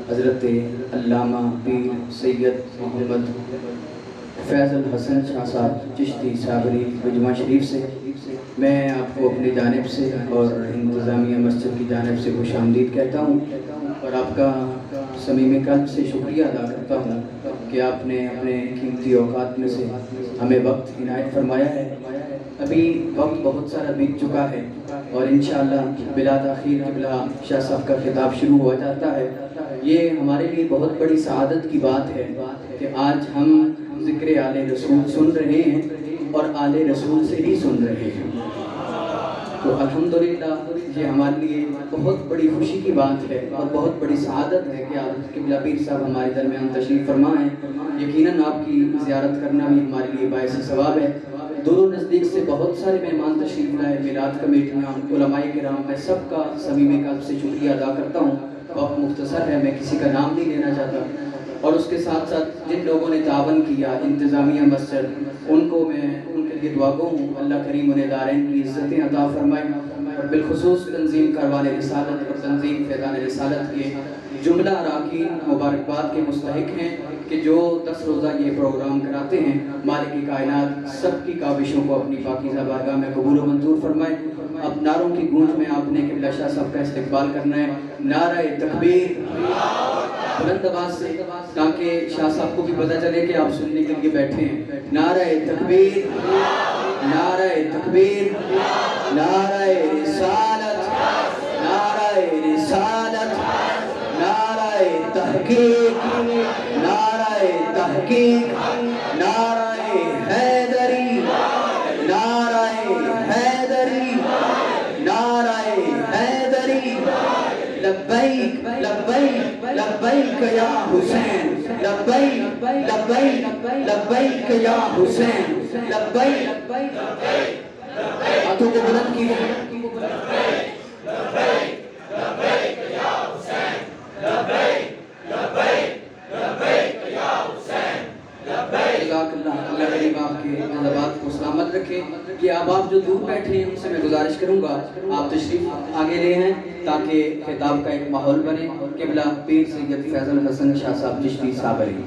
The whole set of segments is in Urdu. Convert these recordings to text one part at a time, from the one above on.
حضرت علامہ پیر سید محمد فیض الحسن شاہ صاحب چشتی صابری مجمع شریف سے میں آپ کو اپنی جانب سے اور انتظامیہ مسجد کی جانب سے خوش آمدید کہتا ہوں اور آپ کا صمیم قلب سے شکریہ ادا کرتا ہوں کہ آپ نے اپنے قیمتی اوقات میں سے ہمیں وقت عنایت فرمایا ہے۔ ابھی وقت بہت سارا بیت چکا ہے اور انشاءاللہ بلا تاخیر قبلہ شاہ صاحب کا خطاب شروع ہو جاتا ہے۔ یہ ہمارے لیے بہت بڑی سعادت کی بات ہے کہ آج ہم ذکر آل رسول سن رہے ہیں اور آل رسول سے ہی سن رہے ہیں، تو الحمدللہ یہ ہمارے لیے بہت بڑی خوشی کی بات ہے اور بہت بڑی سعادت ہے کہ آپ قبلہ پیر صاحب ہمارے درمیان تشریف فرما ہیں۔ یقیناً آپ کی زیارت کرنا بھی ہمارے لیے باعث ثواب ہے۔ دور و نزدیک سے بہت سارے مہمان تشریف لائے، میلاد کمیٹیاں، علماء کرام، میں سب کا صمیم قلب سے شکریہ ادا کرتا ہوں۔ وقت مختصر ہے، میں کسی کا نام نہیں لینا چاہتا، اور اس کے ساتھ ساتھ جن لوگوں نے تعاون کیا انتظامیہ مسجد، ان کو میں ان کے لیے دعا گو ہوں، اللہ کریم انہیں دارین کی عزتیں عطا فرمائے، اور بالخصوص تنظیم کاروان رسالت اور تنظیم فیضان رسالت کے جملہ اراکین مبارکباد کے مستحق ہیں کہ جو 10 روزہ یہ پروگرام کراتے ہیں۔ مالک کائنات سب کی کاوشوں کو اپنی پاکیزہ بارگاہ میں قبول و منظور فرمائے۔ اب نعروں کی گونج میں آپ نے قبلہ شاہ صاحب کا استقبال کرنا ہے۔ نعرہ تکبیر بلند آواز سے، تاکہ شاہ صاحب کو بھی پتہ چلے کہ آپ سننے کے لیے بیٹھے ہیں۔ نعرہ تکبیر، نعرہ تکبیر، نعرہ رسالت، نعرہ رسالت، نعرہ تحقیق، نعرہ تحقیق، نعرہ حیدری، نعرہ حیدری، نعرہ حیدری، لبیک لبیک لبیک یا حسین، لبیک لبیک لبیک یا حسین، لبیک، ہاتھوں کو بلند کیجیے، جزاک اللہ، اللہ کریم آپ کے جذبات کو سلامت رکھے۔ یہ آپ جو دور بیٹھے ہیں ان سے میں گزارش کروں گا آپ تشریف آگے لے ہیں تاکہ خطاب کا ایک ماحول بنے۔ قبلہ پیر سید فیض الحسن شاہ صاحب چشتی صابری۔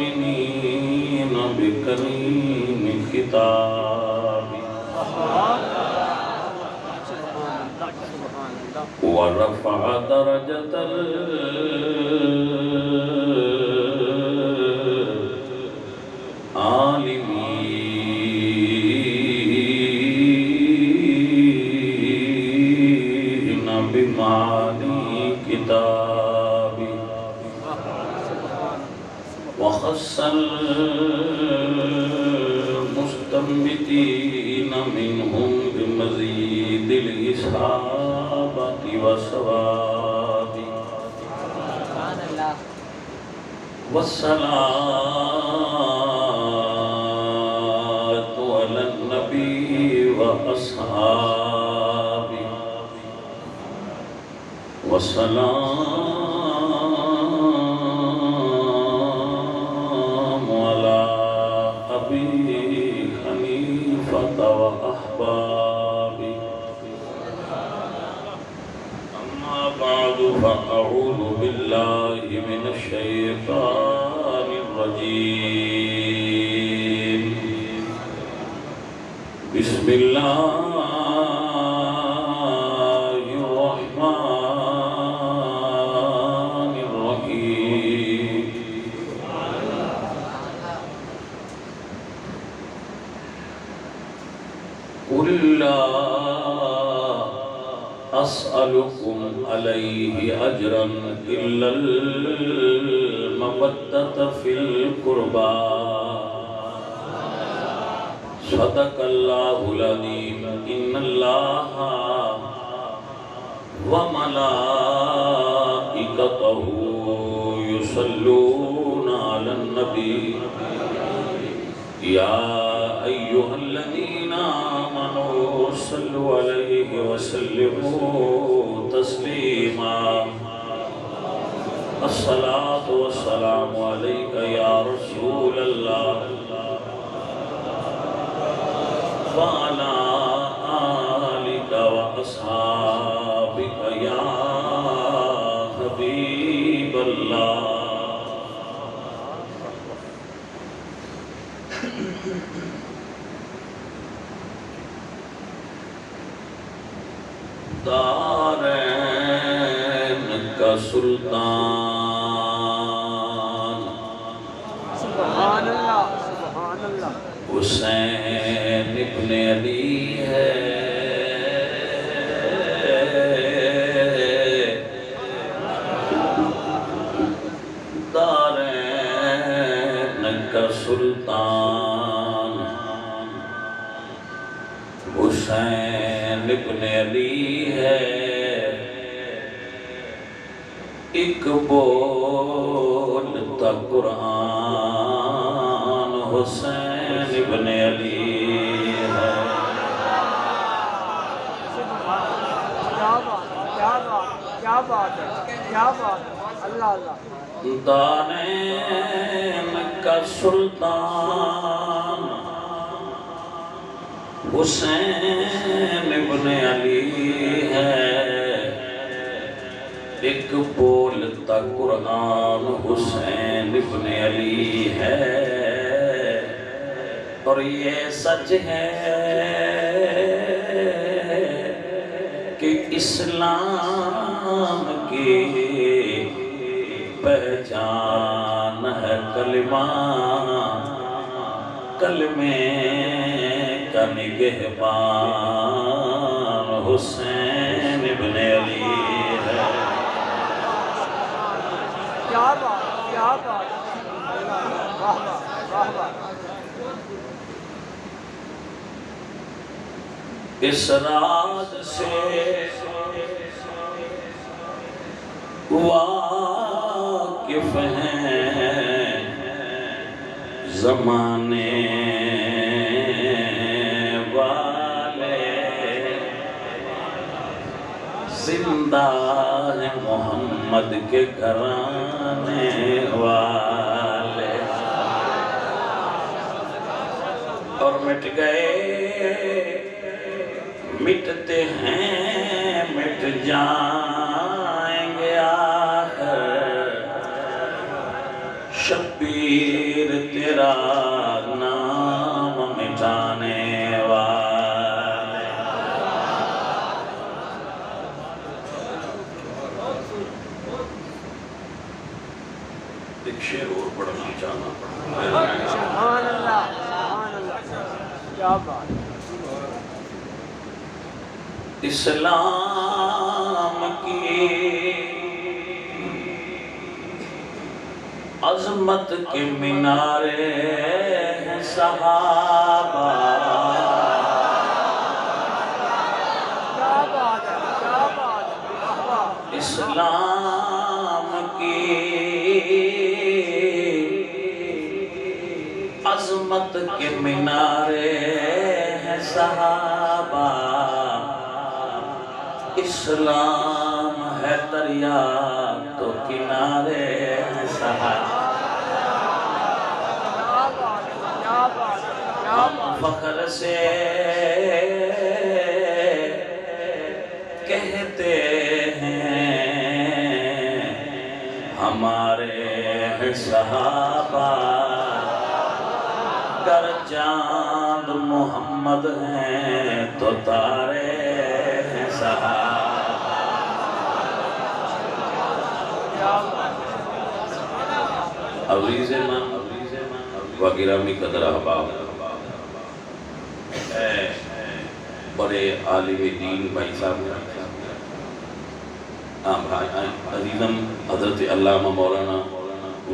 المؤمنين بكريم كتابه ورفع درجة العالمين بمعاني كتابه وخص المستنبتين منهم بمزيد الإصابة والصواب والصلاة على النبي وأصحابه والسلام على أبي حنيفة وأحبابه أما بعد فأعوذ بالله من الشيطان الرجيم بسم الله الرحمن الرحيم قل لا أسألكم عليه أجرا إلا المودة في القربى صدق الله العظيم إن الله وملائكته وملائكته يصلون على النبي يا أيها الذين آمنوا صلوا عليه وسلموا تسليما الصلاة والسلام عليك يا رسول الله وعلى آلك وأصحابك يا حبيب الله دارین کا سلطان سبحان اللہ سبحان اللہ حسین ابن علی ہے دارین کا سلطان حسین ابن علی ہے ایک بولتا قرآن حسین ابن علی ہے کیا بات کیا بات کیا بات ہے کیا بات ہے اللہ اللہ دارین کا سلطان حسین ابن علی ہے ایک بولتا قرآن حسین ابن علی ہے اور یہ سچ ہے کہ اسلام کی پہچان ہے کلمہ کلمے کا نگہبان حسین ابن علی ہے کیا بات کیا بات اللہ واہ واہ واہ واہ اس راز سے واقف ہیں زمانے والے زندہ ہے محمد کے گھرانے والے اور مٹ گئے مٹتے ہیں مٹ جائیں گے آخر شبیر تیرا نام مٹانے والے ایک شعر اور پڑھنا چاہنا سبحان اللہ کیا بات اسلام کی عظمت کے مینارے ہیں صحابہ کیا بات ہے کیا بات ہے اسلام کی عظمت کے مینارے ہیں صحابہ اسلام ہے دریا تو کنارے ہیں صحابہ فخر سے کہتے ہیں ہمارے ہیں صحابہ گر چاند محمد ہیں تو تارے ہیں صحابہ عزیز من و گرامی قدر احباب بڑے عالم دین بھائی صاحب عزیزم حضرت علامہ مولانا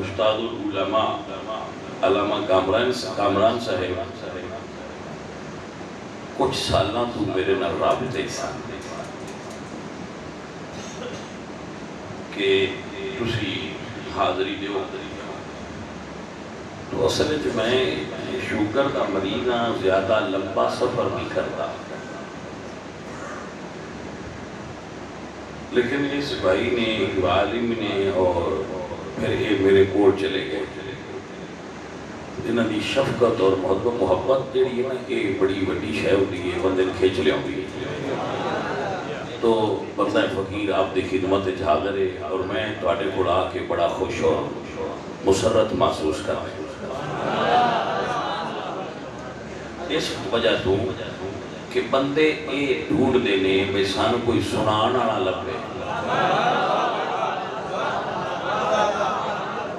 استاد العلماء علامہ کامران صاحب کچھ سالہ تو میرے نال رابطے سن کہ تسی حاضری دیو. تو اصل میں شوگر کا مریض ہاں، زیادہ لمبا سفر نہیں کرتا، لیکن اس بھائی نے، ایک عالم نے، اور پھر یہ میرے کول چلے گئے. انہاں دی شفقت اور محبت جڑی ہے نا، یہ بڑی وڈی شے ہوندی ہے، بندے کھچ لیاوندی ہے. تو بندہ فقیر آپ دی خدمت وچ حاضر ہے، اور میں تواڈے کول آ کے بڑا خوش اور مسرت محسوس کر رہا ہوں. اس وجہ تو کہ بندے یہ ڈھونڈ دینے بے سان کوئی سنان والا لبے.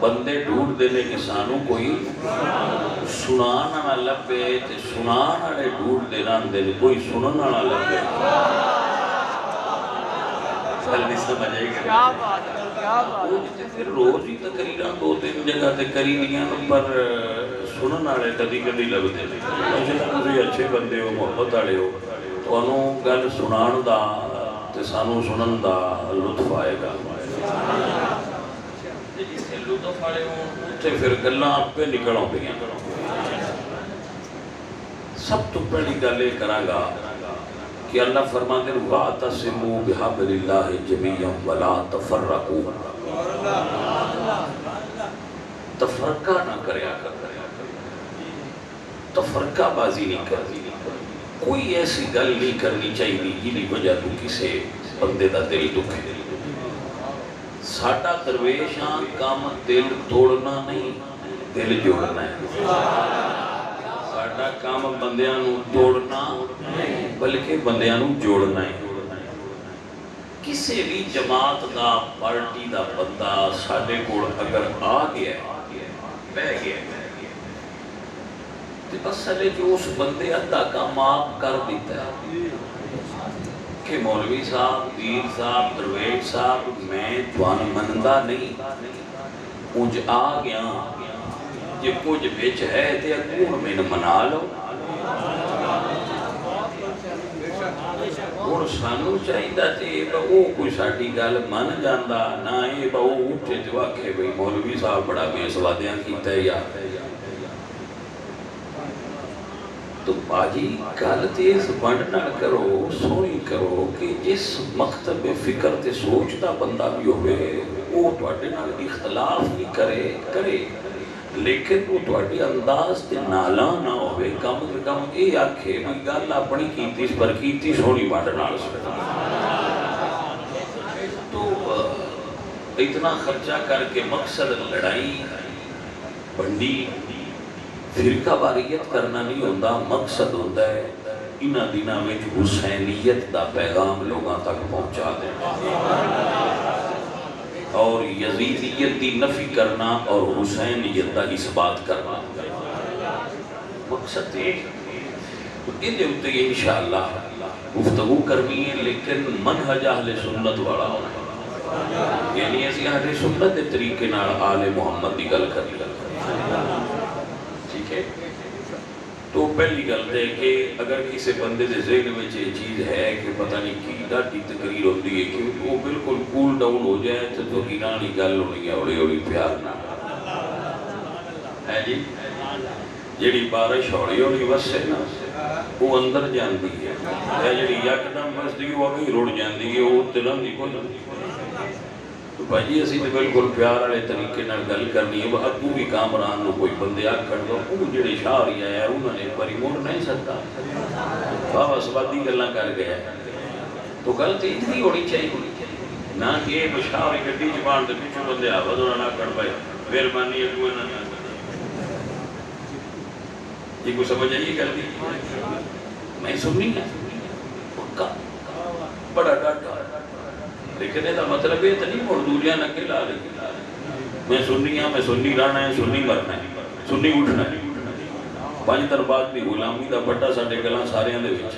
بندے ڈھونڈ دینے کہ سانو کوئی سنان والا لبے، تے سنان والے ڈھونڈ دینا دینے کوئی سنن والا لبے. گل نہیں سمجھ آئی کہ کیا بات ہے، کیا بات ہے. پھر روز ہی تقریراں 2-3 جگہ تے کری لیاں، پر سنن والے کدی کدی لبدے نہیں. تسی اچھے بندے ہو، محبت والے ہو، تانوں گل سنان دا تے سانو سنن دا لطف آئے گا. جتھے لطف والے ہوں اتھے پھر گلاں آپ پہ نکل آؤندیاں. سب تو پہلی گل یہ کراں گا کہ اللہ فرماتے ہیں وَاعْتَصِمُوا بِحَبْلِ اللَّهِ جَمِيعًا وَلَا تَفَرَّقُوا. تفرقہ نہ کریا کر، تفرقہ بازی نہیں کرنی. کوئی ایسی گل نہیں کرنی چاہیے جنہی وجہ تو کسے بندے دا دل دکھے. ساڈا درویشاں کام دل توڑنا نہیں، دل جوڑنا ہے. ساڈا کام بندیاں نو توڑنا بلکہ بندیاں نو جوڑنا ہے. کسی بھی جماعت دا، پارٹی دا بندہ ساڈے کول اگر آ گیا بہ گیا تو اصل جو اس بندے ادھا کام آپ کر دیتا ہے کہ مولوی صاحب، پیر صاحب، درویش صاحب، میں توان مندا نہیں، کچھ آ گیا جی کچھ بچ ہے تے کون میں منا لو. اور سانو چاہیے تے وہ کوئی ساڈی گل من جاندا نہ، یہ وہ اٹھے تے آکھے بھئی مولوی صاحب بڑا بے سوادیاں کیتا ہے. یا تو باجی گل تے اس بنڈ نہ کرو، سونی کرو کہ جس مکتب فکر تے سوچ دا بندہ بھی ہوئے وہ تواڈے نال اختلاف نہیں کرے، لیکن وہ تواڈے انداز تے نالاں نہ ہوئے. کم سے کم یہ آکھے بھی گل اپنی کیتی پر کیتی سونی بنڈ نال. تو اتنا خرچہ کر کے مقصد لڑائی بنڈی فرقہ واریت کرنا نہیں ہوتا. مقصد ہوتا ہے انہاں دنوں میں حسینیت دا پیغام لوگاں تک پہنچا دینا اور یزیدیت دی نفی کرنا اور حسینیت دا اثبات کرنا. مقصد یہ دے اتے انشاءاللہ گفتگو کرنی ہے، لیکن منہج اہل سنت والا ہونا، یعنی اسی اہل سنت دے طریقے نال آل محمد دی گل کرنی. ٹھیک ہے؟ تو پہلی گل ہے کہ اگر کسی بندے دے ذہن میں یہ چیز ہے کہ پتہ نہیں کی ڈاٹی تقریر ہوتی ہے کہ وہ بالکل کول ڈاؤن ہو جائے تو ہیرانی گل ہونی ہے ہولی ہولی پیار نہ ہے جی. جیڑی بارش ہولی ہولی وسے نا وہ اندر جاندی ہے، جیڑی یکدم وسدی وہ بھی رڑ جاندی ہے، وہ ترن دی کوئی نہیں. تو بھائی اسی تو بالکل پیار والے طریقے نال گل کرنی ہے. ابو بھی کامران نو کوئی بندے آکھن دو وہ جڑے شاعری آیا انہوں نے ایک باری مڑ نہیں سکتا، بابا سوادی گلاں کر گیا. تو گل تو اتنی ہونی چاہیے نہ کہ یہ بشاعری گڈی زبان دے پیچھے بندے آواز انہوں نے کر پائے مہربانی اگو انہوں نے یہ کوئی سمجھ آئیے گل دی. میں سننی ہے پکا بڑا ڈاٹا، لیکن یہ مطلب یہ تو نہیں مڑ دوریاں نہ کے لا رہی. میں سننی ہاں، میں سننی رہنا ہے، سننی مرنا ہے، سننی اٹھنا ہے. 5 دن بعد بھی غلامی دا پٹا ساڈے گلاں ساریاں دے وچ،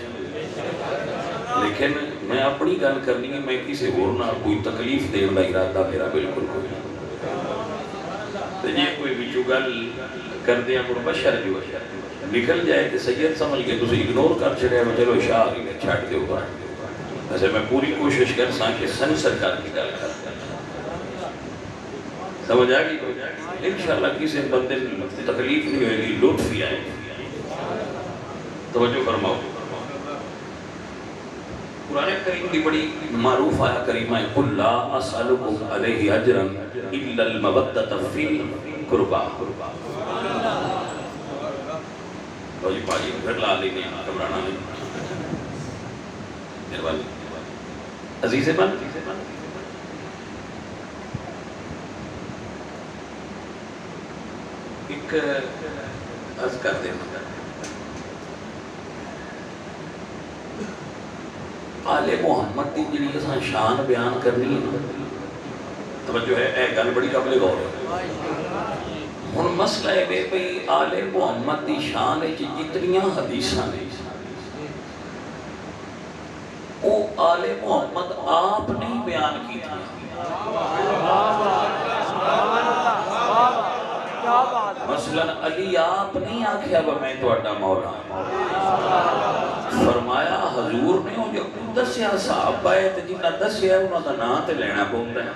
لیکن میں اپنی گل کرنی ہے. میں کسی اور نال کوئی تکلیف دین دا ارادہ میرا بالکل کوئی نہیں. جی کوئی وچوں گل کردے ہیں کوئی بشر جو نکل جائے تو سید سمجھ کے تسی اگنور کر چھڑیا میں چلو شاعری نے چھڈ دیو. ویسے میں پوری کوشش کر ساں کہ سنسر کر کے گل کرتا سمجھ آ گئی؟ انشاءاللہ کسی بندے تکلیف نہیں ہوئے گی، لطف ہی آئے گی۔ توجہ فرماؤ، قرآن کریم کی بڑی معروف آیا کریمہ ہے، قُلْ لَا أَسْأَلُكُمْ عَلَيْهِ أَجْرًا إِلَّا الْمَوَدَّةَ فِي الْقُرْبَى۔ اور یہ پاجی پھر لا لینے گھبرانا نہیں، مہربانی عزیز من۔ ایک عرض کر دینا، آل محمد کی جنہی اساں شان بیان کرنی ہے، توجہ ہے، اے گل بڑی قابل غور ہے۔ ہن مسئلہ ہے بھئی آل محمد کی شان ہے جتنیاں حدیثاں نے، وہ آل محمد آپ نہیں بیان کی تھی۔ مثلا علی آپ نہیں آکھیا وہ میں توڑا مولا، فرمایا حضور نے وہ جو دسیا صحابہ ہے تو جنہ دسیا ہے انہوں دا نام تے لینا پوندا ہے،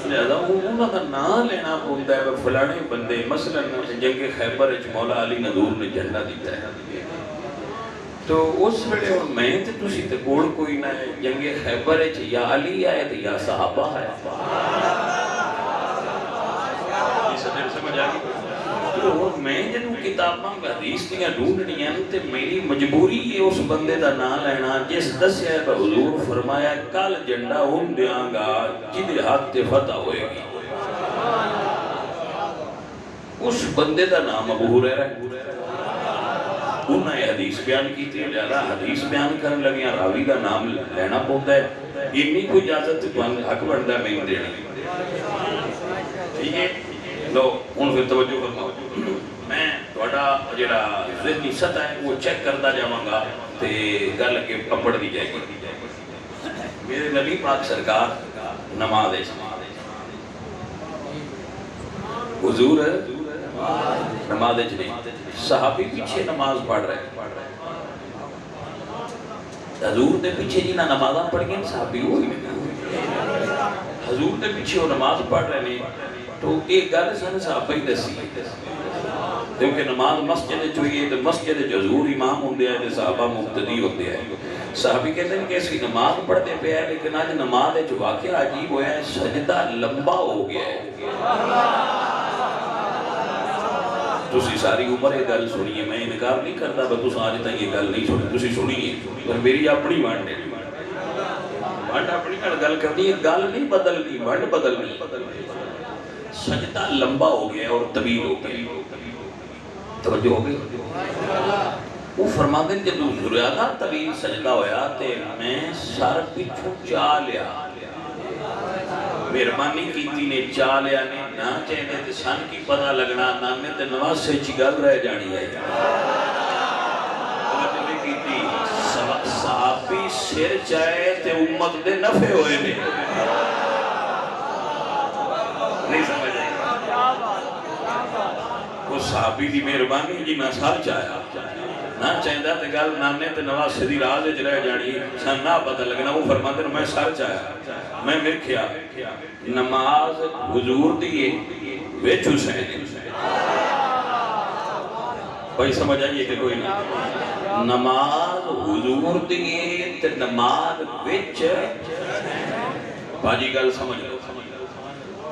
لہذا انہوں دا نام لینا پوندا ہے۔ فلانے بندے مثلا جنگ خیبر وچ مولا علی نذور نے جھنڈا دیتا ہے، تو اس ویلے میں تے تسی تے کول کوئی نہ ہے، جنگ خیبر وچ یا علی آئے تے یا صحابہ ہے۔ سمجھ آ گئی؟ تو میں جنوں کتاباں حدیث دیاں ڈھونڈنیاں تے میری مجبوری ہے اس بندے دا نام لینا جس دسیا ہے حضور فرمایا کل جھنڈا ان دیاں گا جدے ہاتھ تے فتح ہوئے گی، اس بندے دا نام ابو ہریرہ ہے۔ انہوں نے حدیث بیان کی تھی، لہذا حدیث بیان کرنے لگیاں راوی کا نام لینا پہنتا ہے، اتنی کوئی اجازت تو حق بنتا ہے میں دینا۔ ٹھیک ہے، لو ان پھر توجہ فرماؤ، میں تھوڑا جڑا ذہنی سطح ہے وہ چیک کرتا جاواں گا تے گل کے پپڑ دی جائے گی۔ میرے نبی پاک سرکار نماز حضور نماز نہیں، صحابی پیچھے نماز پڑھ رہے، حضور دے پیچھے جنہاں نمازاں پڑھیں صحابی ہوئی نہیں، حضور دے پیچھے وہ نماز پڑھ رہے ہیں، تو ایک گل سن صحابہ ہی دسی، کیونکہ نماز مسجد چوئیے تو مسجد حضور امام ہوندے ہیں تو صحابہ مقتدی ہوندے ہیں۔ صحابی کہتے ہیں کہ اس کی نماز پڑھتے پہ ہے، لیکن آج نماز جو واقعہ عجیب ہوا ہے، سجدہ لمبا ہو گیا ہے۔ تسی ساری عمر یہ گل سنیے، میں انکار نہیں کرتا بس تس آج تک یہ گل نہیں سنی، تسی سنیے، پر میری اپنی وانڈ ہے، وانڈ اپنی گل کرنی ہے، گل نہیں بدلنی، وانڈ بدلنی۔ سجدہ لمبا ہو گیا اور طویل ہو گیا، توجہ ہو گئی؟ وہ فرماتے ہیں جب زیادہ طویل سجدہ ہویا تے میں سر پچھو چاہ لیا، مہربانی کیتی نے چاہ لیا نے نہ چاہتے تے سن کی پتہ لگنا نانے تے نواز سے چگل رہ جانی ہے۔ صحابی سر چاہے تے امت دے نفع ہوئے نے، نہیں سمجھ آئی؟ وہ صحابی دی مہربانی جی نہ سر چاہیا نہ چاہتا تے گل نانے تے نواز سے دی راز اچ رہ جانی سن نہ پتہ لگنا۔ وہ فرماتے ہیں میں سر چاہیا، میں ویکھیا نماز حضور دیئے وچ حسین، بھائی سمجھ آئیے کہ کوئی نہیں، نماز حضور دیئے تے نماز وچ، باجی گل سمجھ لو،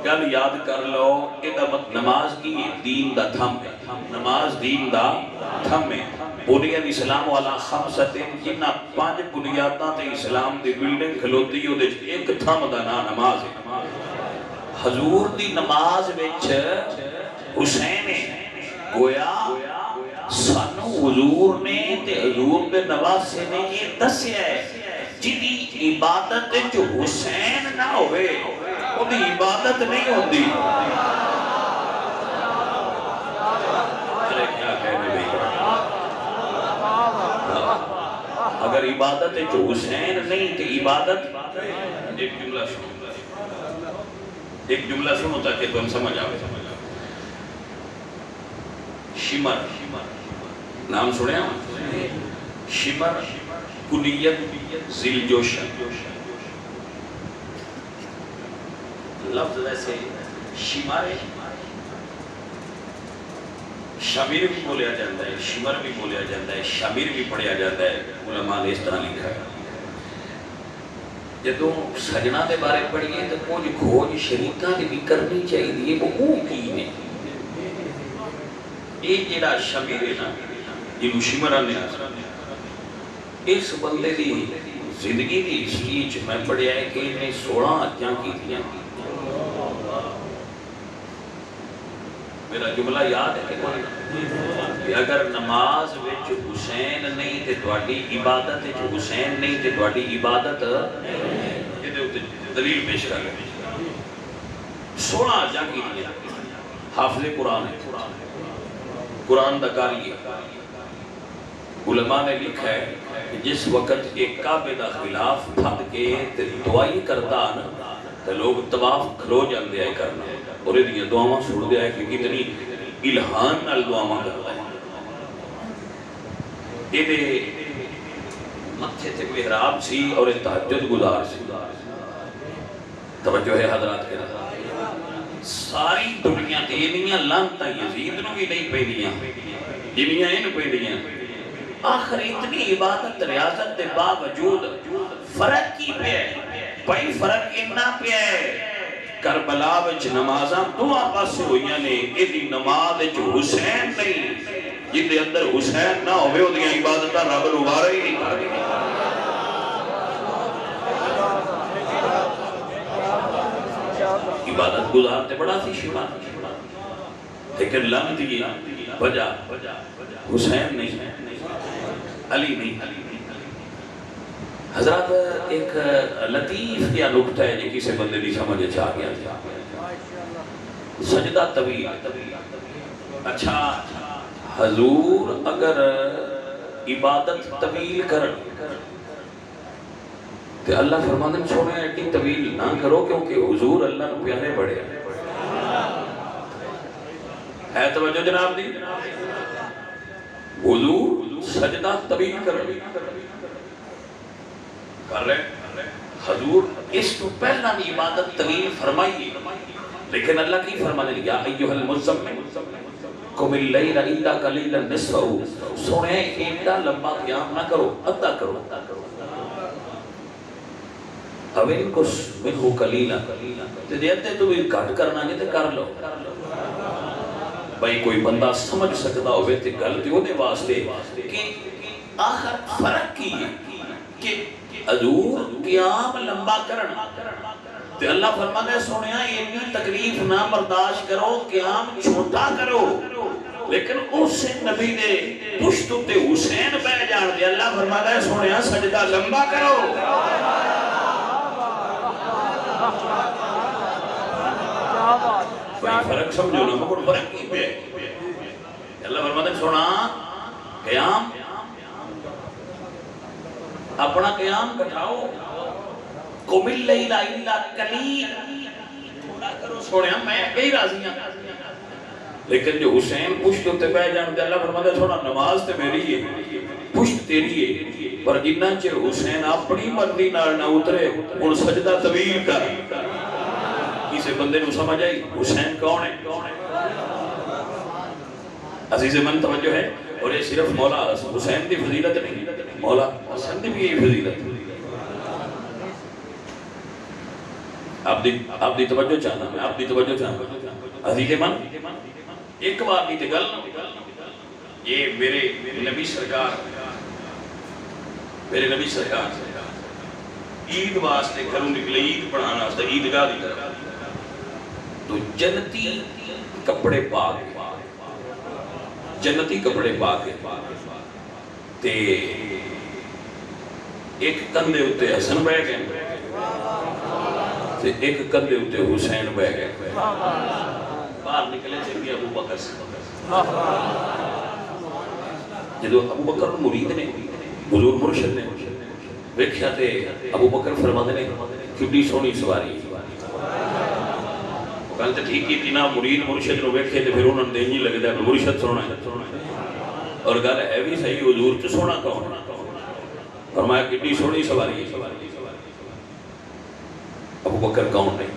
گل یاد کر لو، نماز کی دین دا تھم ہے، نماز دین دا تھم ہے۔ بنیاد اسلام والا خمسطین جنہ 5 بنیاداں تے اسلام دی بلڈنگ کھلوتی ہو دے ایک تھم دا نا نماز ہے۔ حضور دی نماز وچ حسین گویا سانو حضور نے تے حضور دے نواسے نے یہ دسیا ہے جدی عبادت جو حسین نہ ہوئے وہ دی عبادت نہیں ہوندی۔ اگر عبادت جو حسین نہیں تو عبادت، ایک جملہ سنو تاکہ تم سمجھ آئے۔ شمر نام سنے ہیں؟ شمر کنیت ذیل جوشن، لفظ ویسے شمارے شمیر بھی بولیا جاتا ہے، شمر بھی بولیا جاتا ہے، شمیر بھی پڑھیا جاتا ہے، علماء نے اس طرح لکھا ہے۔ جدوں سجنا دے بارے پڑھیے تو کچھ کھوج شریکاں دی بھی کرنی چاہیے، وہ کی نے یہ جڑا شمیر ہے نا جنوں شمر نے اس بندے دی زندگی دی ہسٹری چ میں پڑھیا ہے کہ انہیں 16 حجاں کیتیاں۔ میرا جملہ یاد ہے کہ اگر نماز وچ حسین نہیں تے تواڈی عبادت وچ حسین نہیں تے تواڈی عبادت یہ دلیل پیش کر رہے 16 حجاں کیتیاں۔ حافظ قرآن ہے، قرآن دا قاری ہے۔ علماء نے لکھا ہے کہ جس وقت ایک کعبے دا خلاف پھد کے دعائی کرتا نا تو لوگ طواف کھلو جاندے آئے کرنا اور یہ دعاواں سن دے آئے کہ کتنی الہان نال دعاواں کرتا ہے۔ یہ متھے تے محراب سی اور تہجد گزار سی۔ توجہ ہے حضرات کے نظر، ساری دنیا تے انیاں لعنتاں یزید نو بھی نہیں پیندیاں جنیاں ان پیندیاں، آخر اتنی عبادت ریاضت دے باوجود فرق کی پہ ہے؟ بھائی فرق اتنا پہ ہے کربلا وچ نمازاں دعا پاسے ہوئیاں نے، ایدی نماز وچ حسین نہیں، جن دے اندر حسین نہ ہوئے ہو دیاں عبادتاں رب نو وارا ہی نہیں کرنی۔ عبادت گزارتے بڑا سی شمار لیکن لم دی وجہ حسین نہیں، علی نہیں۔ حضرات ایک لطیف کیا نکتہ ہے جو کسی بندے دی سمجھے چاہ گیا تھا، سجدہ طویل۔ اچھا حضور اگر عبادت طویل کرن تو اللہ فرماندن سونے ایٹی طویل نہ کرو کیونکہ حضور اللہ نو پیارے بڑے ہے۔ توجہ جناب دی، حضور سجدہ طویل کر رہے حضور اس تو پہلا بھی عبادت طویل فرمائیے، لیکن اللہ کی فرمانے لیا ایوہ المزمل قم اللیل الا قلیلا نصفہ، سونے ایڈا لمبا قیام نہ کرو، ادھا کرو، اوین کس منہو قلیلا، دیتے تو بھی کٹ کرنا نہیں تو کر لو۔ بھائی کوئی بندہ سمجھ سکتا ہوئے تھے غلطی ہونے واسطے کہ آخر فرق کی ہے کہ حضور قیام لمبا کرنا تو اللہ فرماتا ہے سونیا اتنی تکلیف نہ برداشت کرو، قیام چھوٹا کرو، لیکن اس سے نبی نے پشت تے حسین پہ جان دیا، اللہ فرماتا ہے سونیا سجدہ لمبا کرو۔ بھائی فرق سمجھو نا، مگر فرق کی پہ اللہ فرماتا ہے سونا قیام اپنا قیام کٹھاؤ، قم اللیل الا قلیلا، تھوڑا کرو سونے میں کئی راضی ہوں، لیکن جو حسین پشت ہوتے پہ جانتے اللہ فرماتا ہے سونا نماز تے میری ہے، پشت تیری ہے، پر جنہ چر حسین اپنی مرضی نال نہ اترے ان سجدہ طویل کر۔ کسی بندے نو سمجھ آئی حسین کون ہے؟ عزیز من توجہ ہے، اور یہ صرف مولا حسین دی فضیلت نہیں، مولا حسین دی بھی یہی فضیلت۔ آپ دی توجہ چاہنا، میں آپ دی توجہ چاہنا عزیز من، ایک بار نہیں تے گل یہ میرے نبی سرکار عید واسطے گھروں نکلے، عید پڑھانا واسطے عیدگاہ دی طرف تو جنتی کپڑے پا کے جنتی کپڑے پا کے تے ایک کندھے اتے حسن بہ گئے تے ایک کندھے اتے حسین بہ گئے، باہر نکلے تھے ابو بکر سے، جدو ابو بکر مرید نے حضور مرشد نے ویکھیا تے ابو بکر فرماندے نے کتنی سونی سواری، گل تو ٹھیک کی نا، مرید مرشد نو ویکھے تے پھر انہوں نے نہیں لگتا ہے مرشد سونا ہے، اور گل ہے بھی صحیح حضور تو سونا کون، فرمایا کتنی سونی سواری ہے۔ ابو بکر کون نہیں،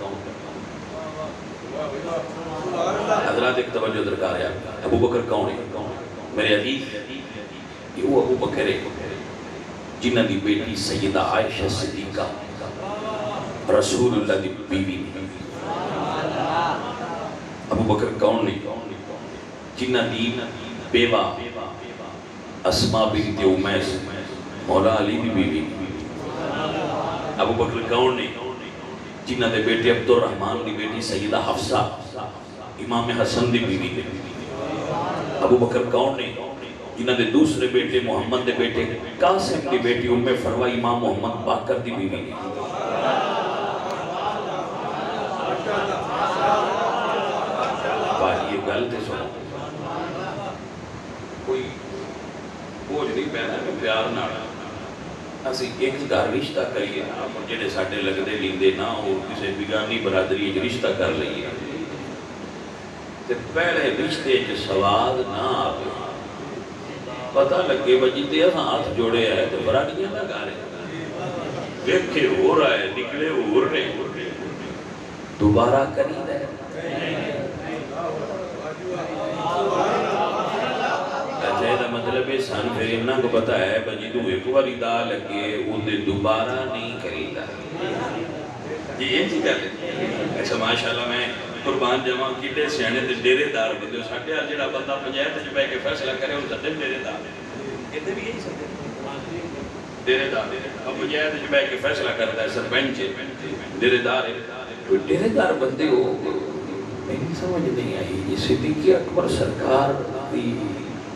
توجہ درکار ہے. ابو بکر کون ہے میرے عزیز؟ یہ وہ ابو بکر ہے جنہ دی بیٹی سیدہ عائشہ صدیقہ رسول اللہ دی بیوی. ابو بکر کون نہیں جنہ دی بیوہ اسماء بنت امیس مولا علی دی بیوی. ابو بکر کون نہیں جنہ دے بیٹے عبد الرحمن دی بیٹی سیدہ حفصہ امام حسن دی بیوی. ابو بکر کون نہیں جنہ دے دوسرے بیٹے محمد دے بیٹے قاسم دی بیٹی ام فروا امام محمد باقر دی بیوی. بھائی یہ گل تے سنو کوئی بوجھ نہیں پینا کہ پیار نہ اسی ایک گھر رشتہ کریے جڑے ساڈے لگدے لیندے نہ اور کسی بیگانی برادری وچ رشتہ کر لئیے تے پہلے رشتے چ سواد نہ آوے پتہ لگے بجی تے اساں ہاتھ جوڑے ہے تے برادریاں نہ گا رہے ویکھے ہو رہا ہے نکلے ہو رہے دوبارہ کری دے. اچھا مطلب ہے سان پھر انہاں کو پتہ ہے بجی تو ایک باری دا لگے اندے دوبارہ نہیں کریدا. یہ چیز کر لیتے. اچھا ماشاءاللہ میں قربان جمع کیتے سیانے تے ڈیرے دار بندے ساڈے جڑا بندہ پنچایت وچ بیٹھ کے فیصلہ کرے ان سدے ڈیرے دار کہتے بھی یہی سدے ڈیرے دار اب پنچایت وچ بیٹھ کے فیصلہ کرتا ہے سرپنچ ڈیرے دار ڈیرے دار بندے ہو نہیں سمجھ نہیں آئی. یہ صدیق اکبر سرکار دی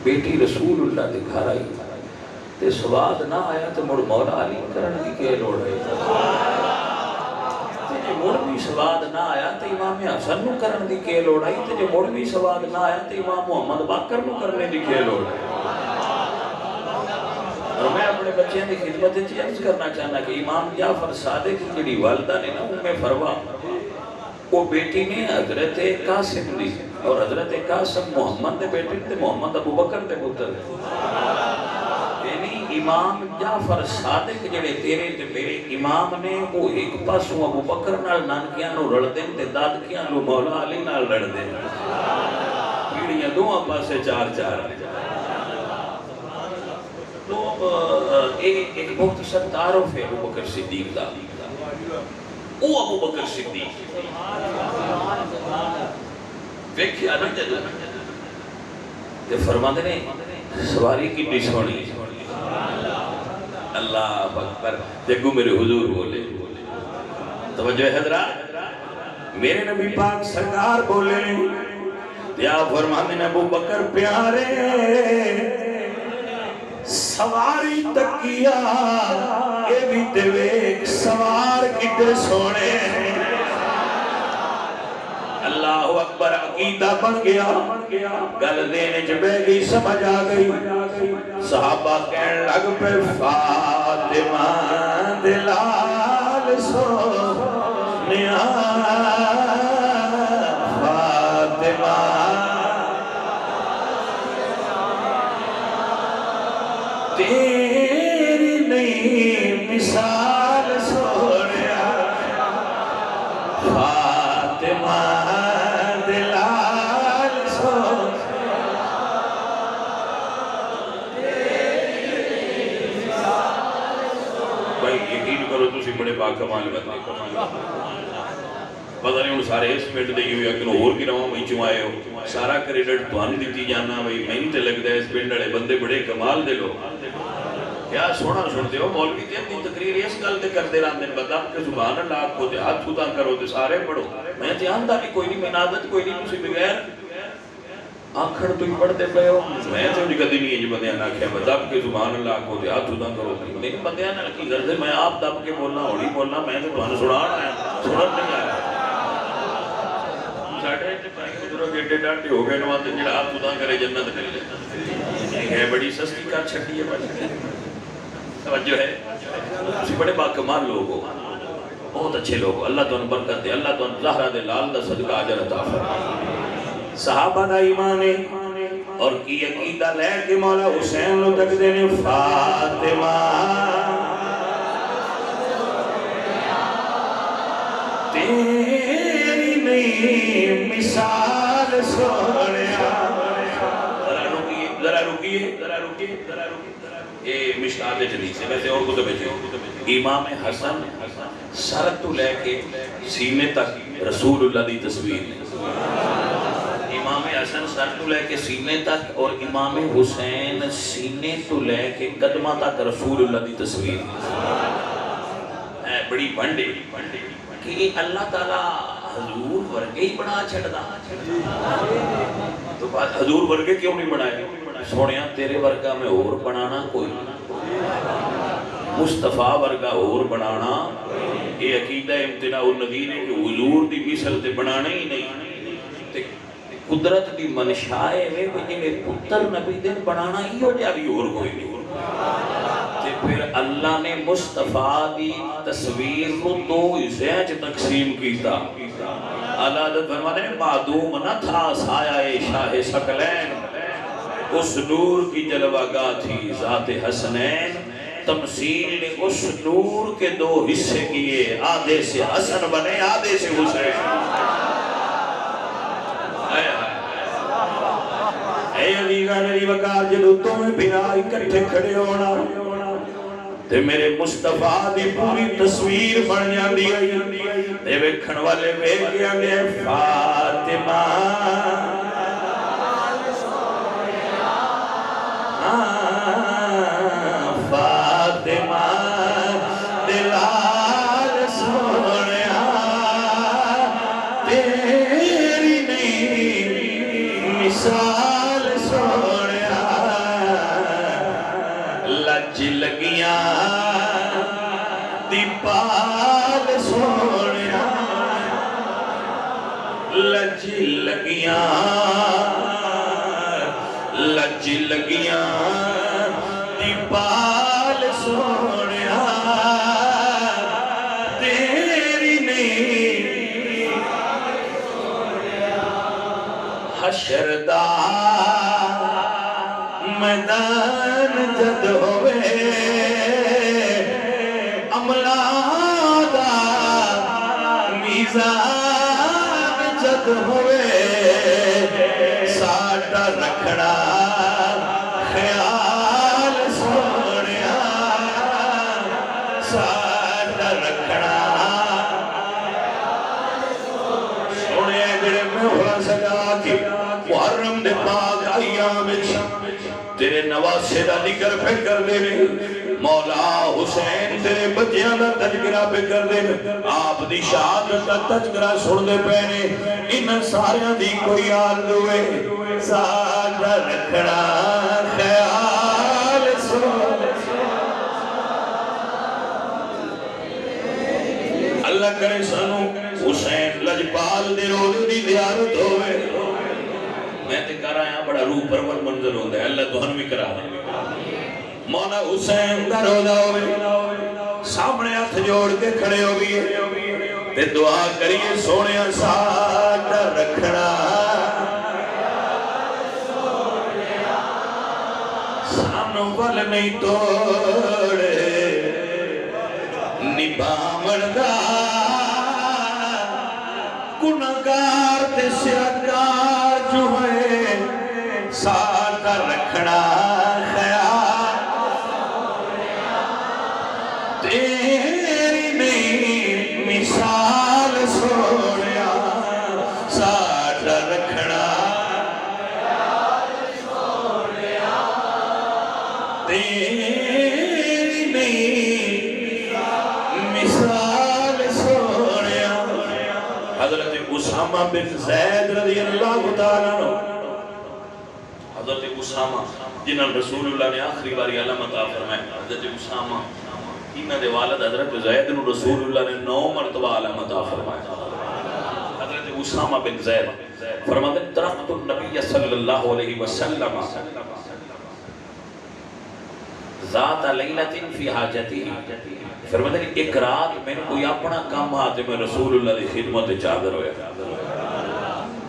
بیٹی رسول اللہ دے گھر آئی تے سواد نہ آیا تے مڑ مولا علی کرن دی کہ لوڑ ہے تے جے مڑ بھی سواد نہ آیا تے امام حسن نو کرن دی کہ لوڑ آئی تے جے مڑ بھی سواد نہ آیا تے امام محمد باقر نو کرنے دی کہ لوڑ ہے. اور میں اپنے بچیاں دی خدمت وچ عرض کرنا چاہنا کہ امام جعفر صادق کی جڑی والدہ نے نا ام فروا وہ بیٹی نے حضرت قاسم دی اور حضرت قاسم محمد دے بیٹے تے محمد ابو بکر دے پتر یعنی امام جعفر صادق جڑے تیرے تے میرے امام نے وہ ایک پاسوں ابو بکر نال نانکیاں نو رل دین تے دادکیاں نو مولا علی نال لڑ دین پیڑیاں دوہاں پاسے چار چار. تو ایک مختصر تعارف ہے ابو بکر صدیق دا. او ابو بکر صدیق ویکھیا نہ جدوں تے فرماندے نے سواری کتنی سونی اللہ اکبر. دیکھو میرے حضور بولے توجہ حضرات میرے نبی پاک سرکار بولے یا فرماندے نے ابو بکر پیارے سواری تکیا اے بھی تے ویکھ سوار کتے سونے. اللہ اکبر عقیدہ بن گیا گل دینے چ بہ گئی سمجھ آ گئی. صحابہ کہن لگ پہ فاطمہ دلال سونیا فاطمہ تیری نہیں مثال سونیا فاطمہ دلال سونیا. بھائی یقین کرو تسی بڑے باکمال بندے پتہ نہیں ہوں سارے اس پینٹ دے ہوئے کہ اور کی رواں میں چوں آئے ہو سارا کریڈٹ تمہیں دیتی جانا بھائی میں تے لگتا ہے اس پینٹ والے بندے بڑے کمال دے لو. کیا سونا سنتے ہو مولوی تے اپنی تقریر اس گل تے کردے رہندے بندہ کہ سبحان اللہ کو تے ہاتھ چھوتا کرو تے سارے پڑھو. میں دھیان داری کوئی نہیں میں عادت کوئی نہیں تسی بغیر آکھڑ تو ہی پڑھتے پے ہو. میں تو کدی نہیں یہ بندیاں نہ کہیا دب کے سبحان اللہ کو تے ہاتھ چھوتا کرو لیکن بندیاں نال کی غرض ہے میں آپ دب کے بولنا ہولی بولنا میں تو تھانوں سنان آیا سنن نہیں آیا. ساڈے تے بھائی بزرگ ایڈے ڈاٹے ہو گئے نواں تے جڑا ہاتھ چھوتا کرے جنت مل جائے. ہے بڑی سستی کر چھڈی ہے بھائی. توجہ ہے تسی بڑے باکمال لوگ ہو بہت اچھے لوگ ہو. اللہ تمہیں برکت دے اللہ تمہیں زہرا دے لال دا صدقہ اجر عطا فرمائے. صحابہ دا ایمان ہے اور کی عقیدہ لے کے مولا حسین نو تک دینے فاطمہ تیری نہیں مثال ذرا رکیے یہ مشکات جدید سے ویسے اور کتب ہے امام حسن سر تو لے کے سینے تک رسول اللہ دی تصویر امام حسن سر تو لے کے سینے تک اور امام حسین سینے تو لے کے قدمہ تک رسول اللہ دی تصویر بڑی بنڈے کہ اللہ تعالیٰ حضور ورگے ہی بنا چھڑا تو بات حضور ورگے کیوں نہیں بنائے سونیا تیرے ورگا میں اور بنانا کوئی مصطفیٰ ورگا اور بنانا یہ عقیدہ امتناع النذیر ہے کہ حضور دی مثل تے بنانا ہی نہیں قدرت دی منشائے میں جی پتر نبی دن بنانا ہی ہو جاری اور کوئی نہیں تے پھر اللہ نے مصطفیٰ دی تصویر کو دو حصے تقسیم کیتا اللہ عدد فرمانے معدوم نہ تھا سایہ شاہ ثقلین اس نور کی جلوہ گاہ تھی ذات حسنین تمثیل نے اس نور کے دو حصے کیے آدھے سے حسن بنے آدھے سے حسین اے علی گاہ نری وقار جدو تمہیں بنا اکٹھے کھڑے ہونا تے میرے مصطفیٰ دی پوری تصویر بن جاندی آئی تے ویکھن والے ویکھ آندے فاطمہ فاطمہ دلال سونیا تیری نہیں مثال سونیا لج لگیاں دی پال سونیا لج لگیاں لج لگیاں دی پال سونیا تیری نہیں حشر دا میدان جد ہوئے عملہ دا میزان جد ہوئے ساٹا رکھڑا خیال سونیا ساٹا رکھڑا سونیا جڑے میں ہوا سکا کی محرم دے پاک ایام تیرے نواسے دا نگر پہ کر دے مولا حسین تیرے بچیاں دا تذکرہ پہ کر دے آپ دی شہادت دا تذکرہ سن دے پہنے ان ساریاں دی کوئی آردوے ساٹا رکھنا خیال سن اللہ کرے سنو حسین لجپال دے روز دی زیارت ہوئے میں تے کر آیا بڑا روح پرور منظر ہوتا ہے اللہ تو ہنوی کرا مولا حسین دا روزہ ہوئے سامنے ہاتھ جوڑ کے کھڑے ہو گئے تے دعا کریے سونے ساتھ رکھنا سانو ول نہیں توڑے نبھاون دا گناہگار تے سیاکار جو ہے ساتھ رکھنا خیال تیری نہیں مثال سونیا ساتھ رکھنا تیری نہیں مثال سونیا حضرت اسامہ بن زید رضی اللہ تعالیٰ حضرت اسامہ جنہاں رسول اللہ نے آخری باری علامت عطا فرمائے حضرت اسامہ انہاں دے والد حضرت زید نے رسول اللہ نے 9 مرتبہ علامت عطا فرمائے حضرت اسامہ بن زید فرماتے ہیں ترکت النبی صلی اللہ علیہ وسلم ذات لیلت فی حاجتی فرماتے ہیں ایک رات میں کوئی اپنا کام آتے میں رسول اللہ دی خدمت چادر ہویا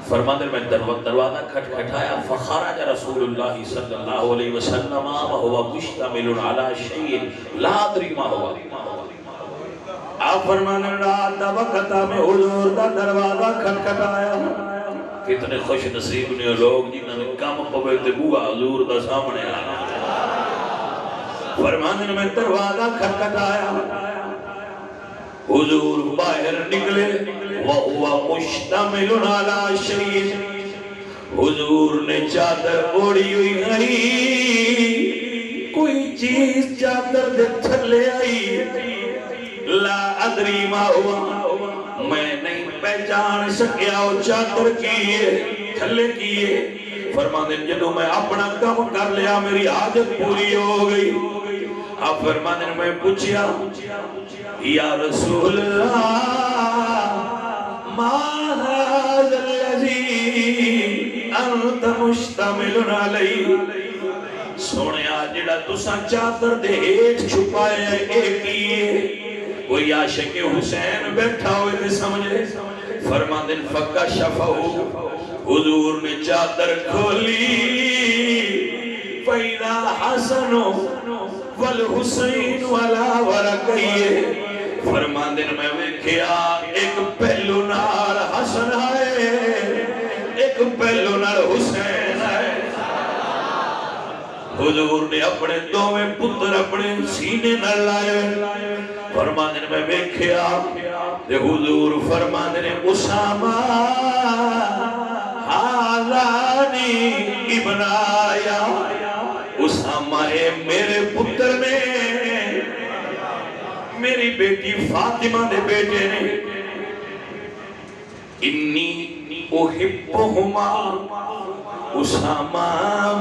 فرماتے ہیں میں دروازہ کھٹ کھٹایا فخرج رسول اللہ صلی اللہ علیہ وسلم وہو مشتمل علی شیء لا ادری ما ہوا آپ فرمانے رات دا وقت میں حضور دا دروازہ کھٹ کھٹایا کتنے خوش نصیب نے لوگ جنہوں نے کم پوے تے بوہا حضور دا سامنے آیا فرماندن میں دروازہ کھٹکھٹایا حضور باہر نکلے وَهُوَ مُشْتَمِلٌ عَلَى شَيْءٍ حضور نے چادر اوڑی ہوئی گئی کوئی چیز چادر دے تھلے آئی لا ادری ما ہوا میں نہیں پہچان سکیا وہ چادر کیے تھلے کیے فرماندن جدو میں اپنا کام کر لیا میری حاجت پوری ہو گئی آپ فرماندن میں پوچھیا یا رسول اللہ ما هذا الذي انت مشتمل علیہ سونیا جڑا تساں چادر دے ہیٹھ چھپایا اے کیے کوئی عاشق حسین بیٹھا ہوئے تے سمجھے فرماندن فکا شفاہو حضور نے چادر کھولی فَإِذَا حَسَنُ وَالْحُسَيْنُ وَلَا وَرَقَيْهِ فرماندن میں ویکھیا ایک پہلو نال حسن ہے ایک پہلو نال حسین ہے حضور نے اپنے دوویں پتر اپنے سینے نال لائے فرماندن میں ویکھیا تے حضور فرماندن اسامہ حالانی ابنایا اسامہ اے میرے پتر نے میری بیٹی فاطمہ دے بیٹے نے انی احبہما اسامہ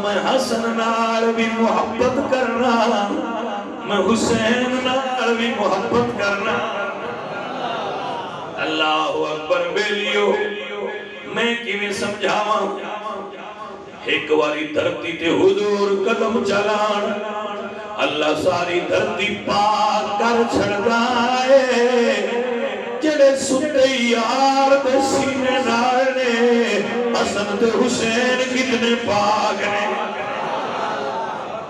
میں حسن نال بھی محبت کرنا میں حسین نال بھی محبت کرنا اللہ اکبر بیلیو میں کیویں سمجھاواں ایک واری دھرتی تے حضور قدم چلان اللہ ساری دھرتی پاک کر چھڑدا ہے جڑے ستے یار دے سینے نال نے حسن تے حسین کتنے پاک نے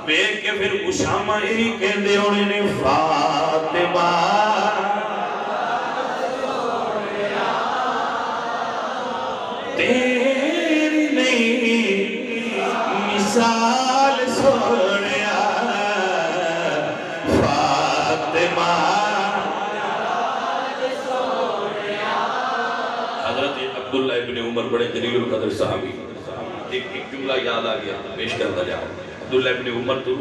ویکھ کے پھر اسامہ ہی کہندے ہونے نے فاطمہ تیری نہیں مثال سونیا فاطمہ حضرت عبداللہ ابن عمر بڑے جلیل القدر صحابی ایک جملہ یاد آ گیا پیش کرتا جاؤ عبداللہ ابن عمر تو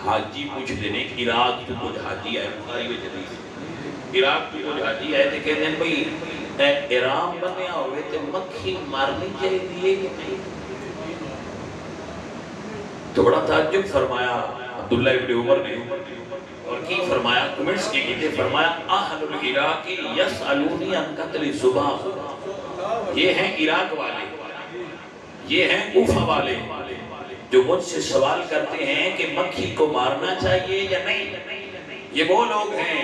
حاجی پوچھ دینے عراق تو کچھ حاجی آئے بخاری میں جدید عراق تو کچھ حاجی آئے تھے کہتے ہیں بھئی احرام بنیا ہوئے تے مکھی مارنی چاہیے دیئے کہ نہیں تو بڑا تعجب فرمایا عبداللہ ابن عمر نے اور کی فرمایا کمنٹس کی کیتے فرمایا اہل العراقی یسألونی ان قتل صبح یہ ہیں عراق والے یہ ہیں کوفہ والے جو مجھ سے سوال کرتے ہیں کہ مکھی کو مارنا چاہیے یا نہیں یہ وہ لوگ ہیں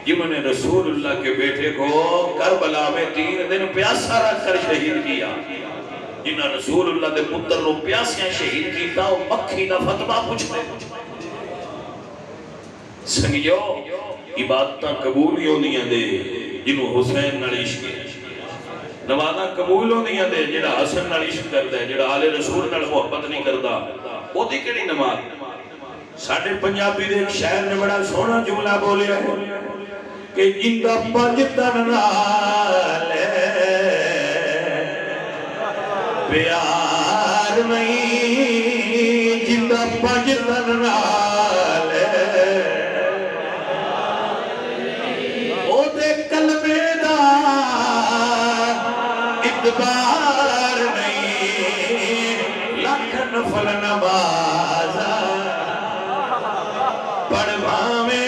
جنہوں نے رسول اللہ کے بیٹے کو کربلا میں 3 دن پیاسا رکھ کر شہید کیا جنہوں رسول اللہ دے پتر رو پیاسیاں شہید کیتا وہ مکھی دا فتوہ پوچھتے سنگیو عبادتاں قبول ہی ہوندیاں دے جنہوں حسین نال عشق نمازاں قبول ہوندیاں دے جڑا حسن نال عشق کردا ہے جڑا آل رسول نال محبت نہیں کردا او دی کیڑی نماز ساڈے پنجابی دے ایک شاعر نے بڑا سونا جملہ بولیا ہے کہ جندہ پنج تن نال پیار نہیں جندہ پنج تن نال او دے کلمے دا اتبار نہیں لکھ نفل نماز پڑھواویں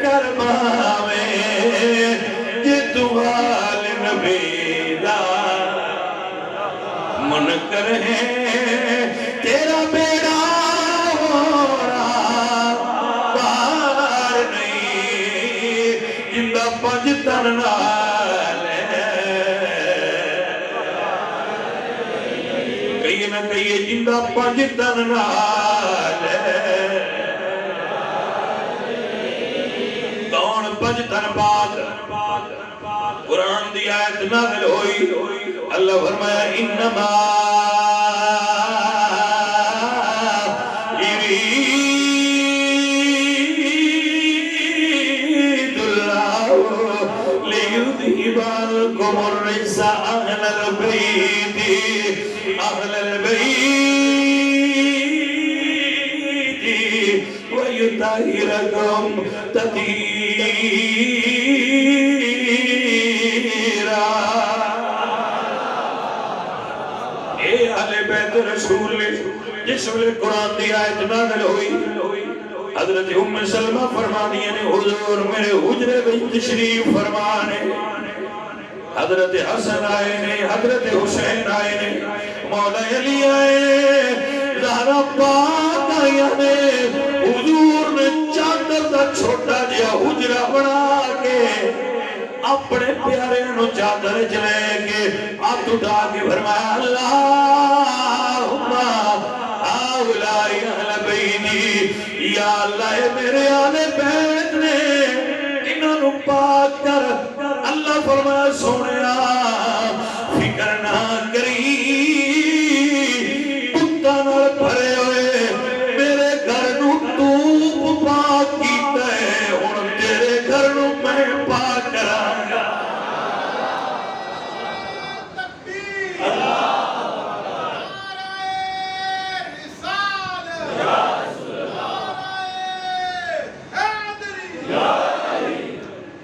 کرواویں جے دوال نبی دا من کرے تیرا بیڑا ہورا پار نہیں جندہ پنج تن نال کہیے نہ کہیے جندہ پنج تن نال پنج تن پاک قرآن دی آیت نازل ہوئی اللہ فرمایا انما یرید اللہ لیذہب عنکم الرجس اہل البیت ویطہرکم تطہیرا اے اہل بیت رسول جس ویلے قرآن دی آیت نازل ہوئی حضرت ام سلمہ فرمانی نے حضور میرے حجرے وچ تشریف فرمانے حضرت حسن آئے نے حضرت حسین آئے نے مولا علی آئے زہرا پاک آئے نے حضور نے چادر دا چھوٹا جیا حجرہ بنا کے اپنے پیارے نو چادر چلے کے ہاتھ اٹھا کے فرمایا اللہم اولائی اہل بیتی یا اللہ میرے آل بیت نے انہوں نے پاک کر اللہ فرمایا سونیا فکر نہ کری کتا نال بھرے ہوئے میرے گھر نو تو پاک کیتا ہے ہن تیرے گھر نو میں پاک کراں گا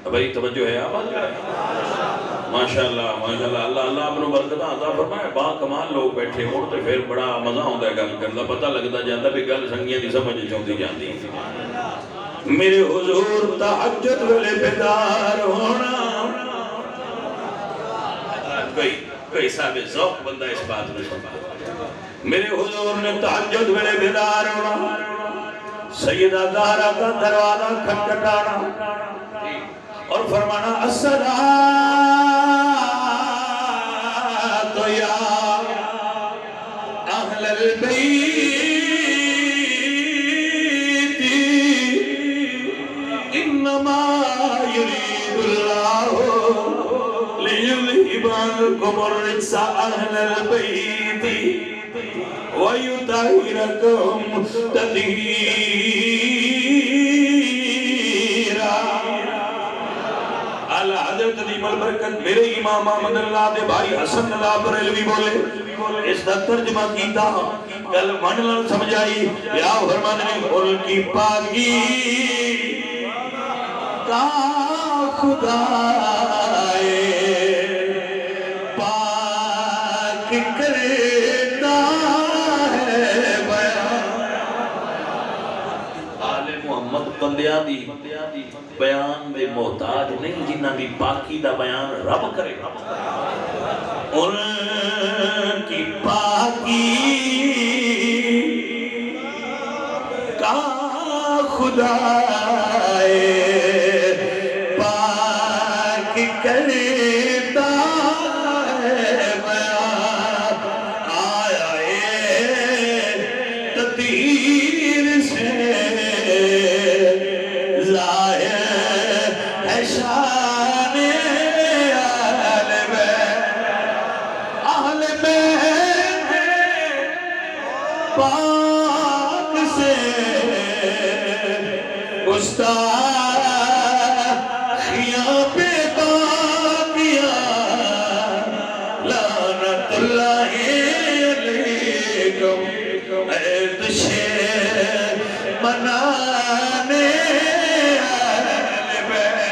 بھائی توجہ ہے آپ ماشاءاللہ ماشاءاللہ اللہ اللہ اپنوں برکتہ عطا فرمائے با کمال لوگ بیٹھے ہوں تو پھر بڑا مزہ ہوتا ہے گل کرنا پتہ لگتا جاتا بھی گل سنگیاں دی سمجھ چاہتی جاتی میرے حضور تہجد ویلے بیدار ہونا کوئی صاحب ذوق بندہ اس بات میں سمجھتا میرے حضور نے تہجد ویلے بیدار ہونا سیدہ زہرا کا دروازہ کھٹکھٹانا اور فرمانا الصلاۃ یا اہل البیت انما یرید اللہ لیذہب عنکم الرجس اہل البیت ویطہرکم تطہیرا حضرت عظیم البرکت میرے امام محمد اللہ دے بھائی حسن اللہ بریلوی بولے اس کا ترجمہ کیتا کل منلن سمجھائی یا فرمان نے ان کی پاکی کا خدا پاک کرتا ہے آل محمد بندیاں دی بیان میں محتاج نہیں جنہ بھی پاکی دا بیان رب کرے ان کی پاکی کا خدا پاک کرتا ہے بیان آیا تطہیر سے پاک سے گستاخیاں پہ باقیاں لعنت اللہ علیکم عید شیر منانے اہل بیت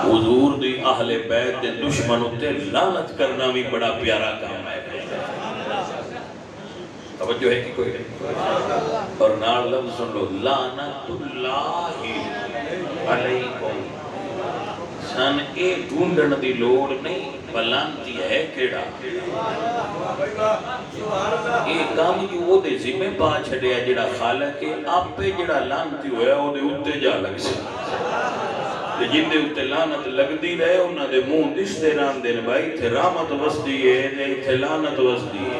حضور دی اہل بیت دے دشمنوں تے لعنت کرنا بھی بڑا پیارا کام ہے توجہ ہے کہ کوئی نہیں اور نال لفظ سن لو لعنت اللہ علیکم سن اے ڈھونڈن دی لوڑ نہیں بلانتی ہے کیڑا اے کام کی وہ دے ذمہ پا چھڑیا جڑا خالق ہے آپ پہ جڑا لعنتی ہویا وہ دے اتے جا لگ سی جن دے اتے لعنت لگ دی رہے انہاں دے منہ دشتے رام دے بھائی تھے رحمت وسدی ہے تھے لعنت وسدی ہے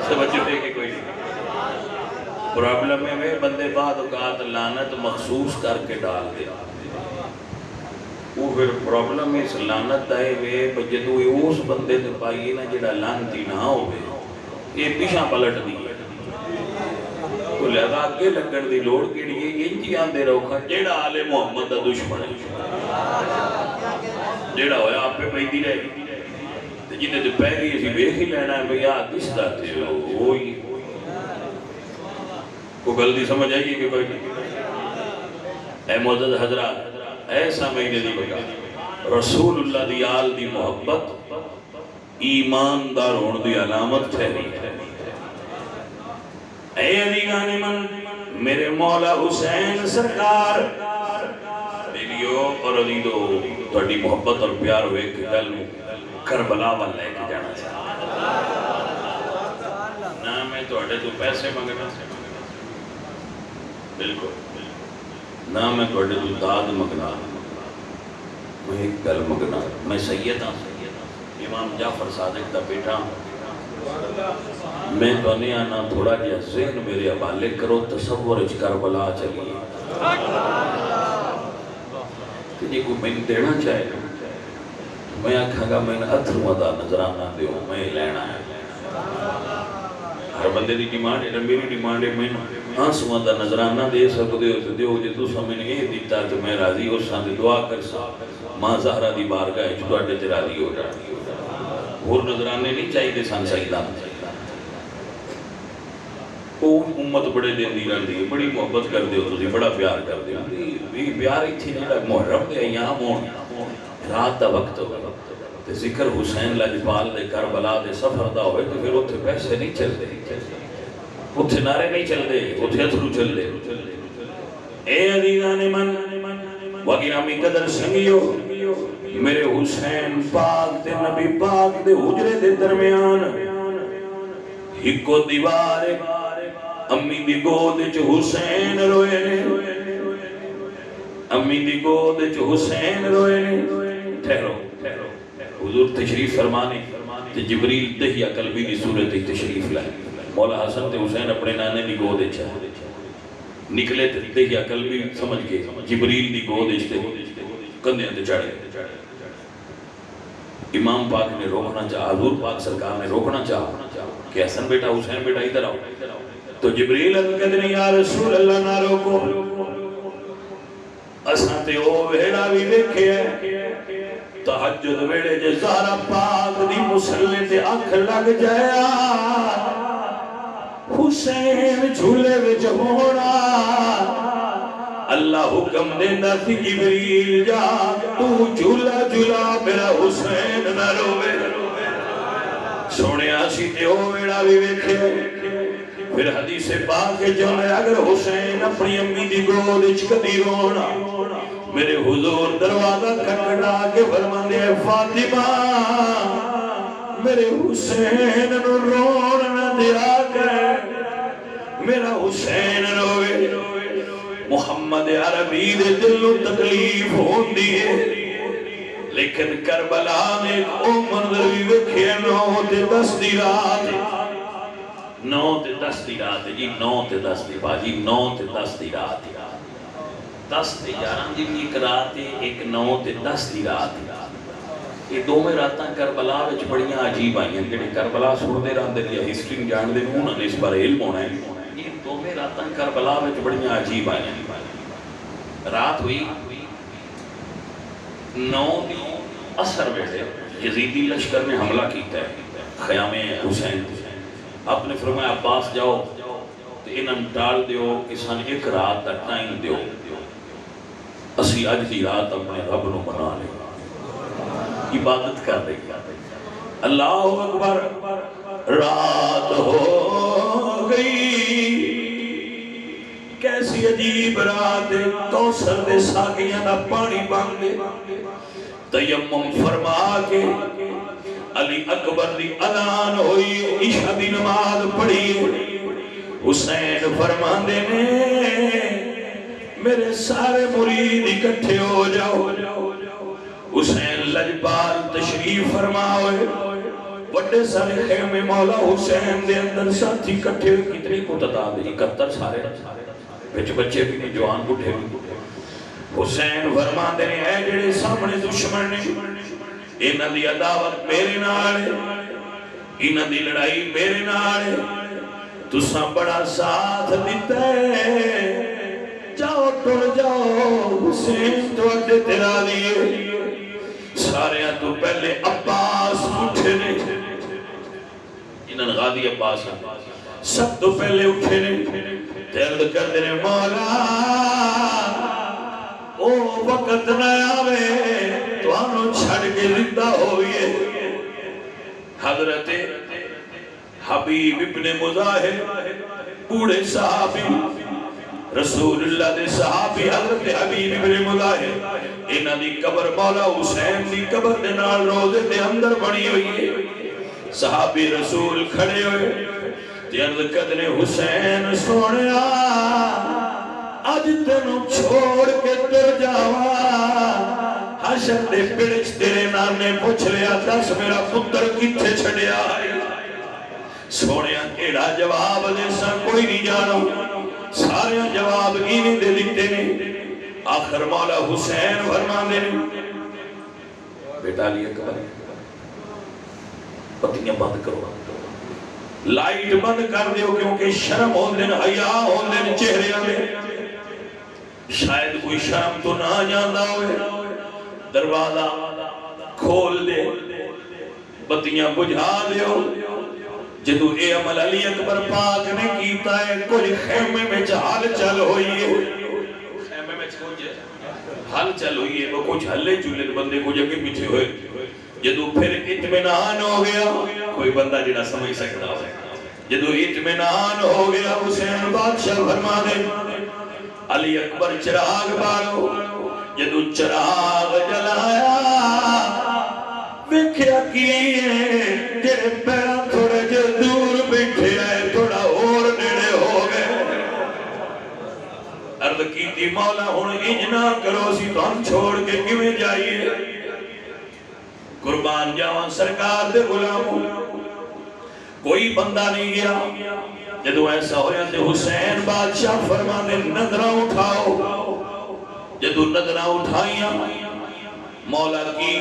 سمجھو ہے کہ کوئی نہیں پرابلم ہے بندے بعد اوقات لعنت مخصوص کر کے ڈال دے وہ پھر پرابلم اس لعنت آئے وے جدو اس بندے نے پائیے نا جڑا لعنتی نہ ہوئے یہ پیچھا پلٹ دی تو لہذا اگے لگن دی لوڑ کیڑی ہے انجی آندے رہو جیڑا آل محمد دا دشمن ہے جیڑا ہویا آپ پہ پیدی رہے جنہیں تو پہلی اسی بیخ ہی لینا ہے بھئی آت اس دا تھے وہی کو غلطی سمجھ آئیے کہ کوئی اے معزز حضرات ایسا مہینے دی بگا رسول اللہ دی آل دی محبت ایماندار ہون دی علامت ٹھہری ہے اے عزیزان من میرے مولا حسین سرکار میلیو اور عزیزو تھوڑی محبت اور پیار ہوئے کہ گل میں کربلا وال لے کے جانا چاہتا نہ میں تھوڑے تو پیسے مانگنا بالکل نہ میں تھوڑے تو داد مانگنا میں ایک گل مانگنا میں سید ہاں امام جعفر صادق دا بیٹا میں تو نہیں آنا تھوڑا جہاں ذہن میرے حوالے کرو تصور اچ کربلا چلیے کہ جی کوئی میں دینا چاہے میں آکھاں گا میں اتھروں دا نظرانہ دیوں میں لینا ہے ہر بندے دی ڈیمانڈ ہے میری ڈیمانڈ ہے میں آنسوں دا نظرانہ دے سکتے ہو تو دیو جی تو سمیں یہ دیتا تو میں راضی ہو ساں دے دعا کر سا ماں زہرہ دی بارگاہ جو دوڑے تے راضی ہو جاتی اور نظرانے نہیں چاہیے دے سان سائیدان وہ امت بڑے دن دی رہن دی بڑی محبت کر دیو تو بڑا پیار کر دیو پیار ہی تھی نہیں محرم دے یہاں مون رات دا وقت ہوگا تے ذکر حسین لاجپال دے کربلا دے سفر دا ہوئے تو پھر اتھے پیسے نہیں چل دے اتھے نعرے نہیں چل دے اتھے اتھرو چل دے اے عزیزان من وگرامی قدر سنگیو میرے حسین پاک تے نبی پاک دے حجرے دے درمیان ہکو دیوار امی دی گود چ حسین روئے نے امی دی گود چ حسین روئے نے ٹھہرو حضور تشریف فرمانے تے جبریل دہیا قلبی دی صورت تشریف لائے مولا حسن تے حسین اپنے نانے دی گود چاہے نکلے تے دہیا قلبی سمجھ کے جبریل دی گود تے کندھیاں تے چڑھے امام پاک نے روکنا چاہا حضور پاک سرکار نے روکنا چاہا کہ حسن بیٹا حسین بیٹا ادھر آؤ تو جبریل کہتے ہیں یا رسول اللہ نہ روکو اساں تے او ویڑا بھی دیکھے تہجد ویڑے جے زہرا پاک دی مسلے تے اکھ لگ جایا حسین جھولے وچ ہونا اللہ حکم دیندہ تھی جبریل جا تو جھولا جھولا میرا حسین نہ روے سونے آسی تے او ویڑا بھی ویکھے پھر حدیث پاک جو ہے اگر حسین اپنی امی دی گود کدی رونا میرے حضور دروازہ کھٹکھٹا کے فرماندے فاطمہ میرے حسین نو رون نہ دیا کر میرا حسین روے محمد عربی دے دلوں تکلیف ہوندی ہے لیکن کربلا نے او منظر بھی وکھے 9 تے 10 دی رات 9 تے 10 دی رات جی 9 تے 10 دی باجی 9 تے 10 دی رات 10 تے 11 دی بھی ایک رات ایک 9 تے 10 دی رات یہ دو میں راتاں کربلا وچ بڑیاں عجیب آئیں ہیں جڑے کربلا سنتے رہندے یا ہسٹری جان دے انہاں نے اس بارے علم ہونا ہے یہ دو میں راتاں کربلا وچ بڑیاں عجیب آئیں ہیں رات ہوئی 9 دی اثر ویلے یزیدی لشکر نے حملہ کیتا ہے خیام حسین آپ نے فرمایا عباس جاؤ تو انہاں ٹال دیو کہ سن ایک رات دا ٹائم دیو اسی اج دی رات اپنے رب نو منا لے عبادت کر رہی اللہ اکبر رات ہو گئی کیسی عجیب رات کوثر دے ساقیاں دا پانی بن دے تیمم فرما کے علی اکبر دی اذان ہوئی عشاء دی نماز پڑھی حسین فرماندے نے میرے سارے مرید اکٹھے ہو جاؤ حسین لجپال تشریف فرماوے بڑے سارے خیمے مولا حسین دے اندر ساتھی کٹھے ہوئے کتنی کو تعداد 71 سارے بچ بچے بھی نہیں جوان بڑھے بھی حسین فرما دے نے اے جڑے سامنے دشمن نے انہاں دی عداوت میرے نال ہے انہاں دی لڑائی میرے نال ہے تساں بڑا ساتھ دیتا ہے جاؤ ٹر جاؤ حسین تو اڈے تیرا لیے سارے تو پہلے عباس اٹھے نے انہاں غازی عباس سب تو پہلے اٹھے نے تیرد کر دینے مولا او وقت نہ آوے تو آنو چھڑ کے زندہ ہوئیے حضرت حبیب ابن مظاہر بوڑھے صحابی رسول اللہ دے صحابی حضرت حبیب ابن مظاہر انہاں دی قبر مولا حسین دی قبر دے نال روزے دے اندر بنی ہوئی ہے صحابی رسول کھڑے ہوئے تیرد قدر حسین سونیا آج تینوں چھوڑ کے تر جاوا حشر دے پڑچ تیرے نانے پوچھ لیا دس میرا پتر کتھے چھڑیا سونیا کیڑا جواب دے سا کوئی نہیں جانو سارے جواب گینے دے دیتے نے آخر مولا حسین فرمان دے بیٹا علی اکبر پتیاں بند کرو لائٹ بند کر دیو کیونکہ شرم ہون دن حیاء ہون دن چہرے میں شاید کوئی شرم تو نہ جاندہ ہوئے دروازہ کھول دے بتیاں بجھا دیو جدو اے عمل علی اکبر پاک نے کیتا ہے کوئی خیمے میں چال چل ہوئی ہے خیمے میں حل چل ہوئی ہے وہ کچھ ہلے چولے بندے کو جگہ پیچھے ہوئے جدو پھر اطمینان ہو گیا کوئی بندہ جڑا سمجھ سکتا ہے جدو اطمینان ہو گیا حسین بادشاہ فرما دے علی اکبر چراغ بارو جدو چراغ جلایا ویکھیا کیے تیرے پیرا تھوڑے جو دور بیٹھے آئے تھوڑا اور نیڑے ہو گئے عرض کی تھی مولا ہن اجنا کرو سی تو ہم چھوڑ کے کیویں جائیے قربان جاواں سرکار دے غلاموں کوئی بندہ نہیں گیا جدو ایسا ہویا تے حسین بادشاہ فرمانے نظرہ اٹھاؤ جدو نظرہ اٹھائیاں مولا کی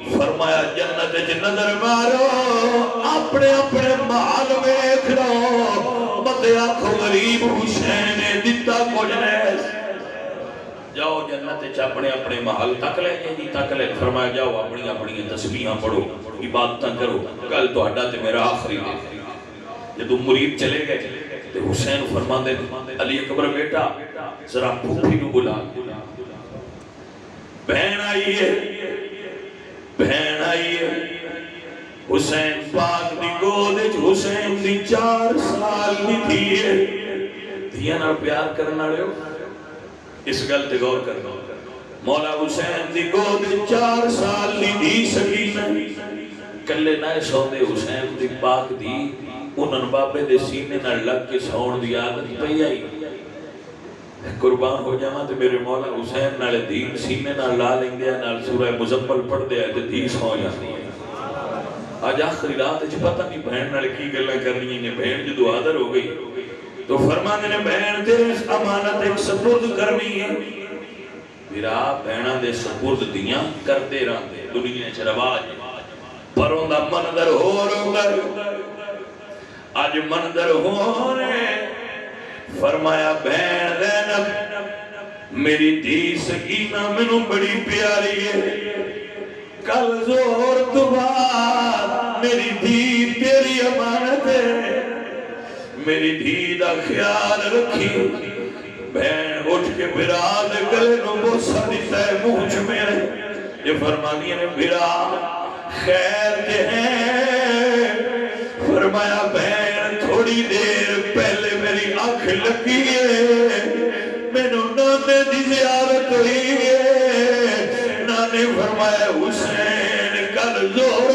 فرمایا جنت جی نظر مارو اپنے اپنے محل میں ایک رو مدے آنکھو غریب حسین نے دیتا کچھ نیس جاؤ جنت چ اپنے اپنے محل تک لے جی تک لے فرمایا جاؤ اپنی اپنی تسبیحاں پڑھو عبادتاں کرو کل تو ہڈا تے میرا آخری دے جدو مرید چلے گئے تے حسین فرما دے علی اکبر بیٹا ذرا پھوپھی نو بلا بہن آئی ہے بہن آئی ہے حسین پاک دی گود حسین دی 4 سال دی تھی ہے دھیاں نال پیار کرنا رہے ہو اس گل تے غور کرنا مولا حسین دی گود 4 سال دی دھی سکینہ کلے نہ سوندے حسین دی پاک دی انہاں بابے دے سینے نال لگ کے سون دی عادت پئی آئی قربان ہو جاواں تے میرے مولا حسین نال دین سینے نال لا لیندے نال سورہ مزمل پڑھ دے تے دھی سو جاندی ہے آج آخری رات وچ پتہ نہیں بہن نال کی گلاں کرنی نے بہن جدو حاضر ہو گئی تو فرمانے نے بہن تیرے امانت ایک سپرد کرنی ہے میرا بہناں دے سپرد دیاں کردے رہندے دنیا چ رواج پروں دا منظر ہو گئے آج منظر ہو رہے فرمایا بہن زینب میری دھی سکینہ منو بڑی پیاری ہے کل زور تو بعد میری دھی تیری امانت ہے میری دھی دا خیال رکھی بہن اٹھ کے بھرا دے گلے نو بوسا دیتا ہے منہ چ میرے یہ فرمانی نے بھرا خیر دے ہیں فرمایا بہن تھوڑی دیر پہلے میری آنکھ لگی ہے مینوں نانے دی زیارت ہوئی ہے نانے فرمایا حسین کل زور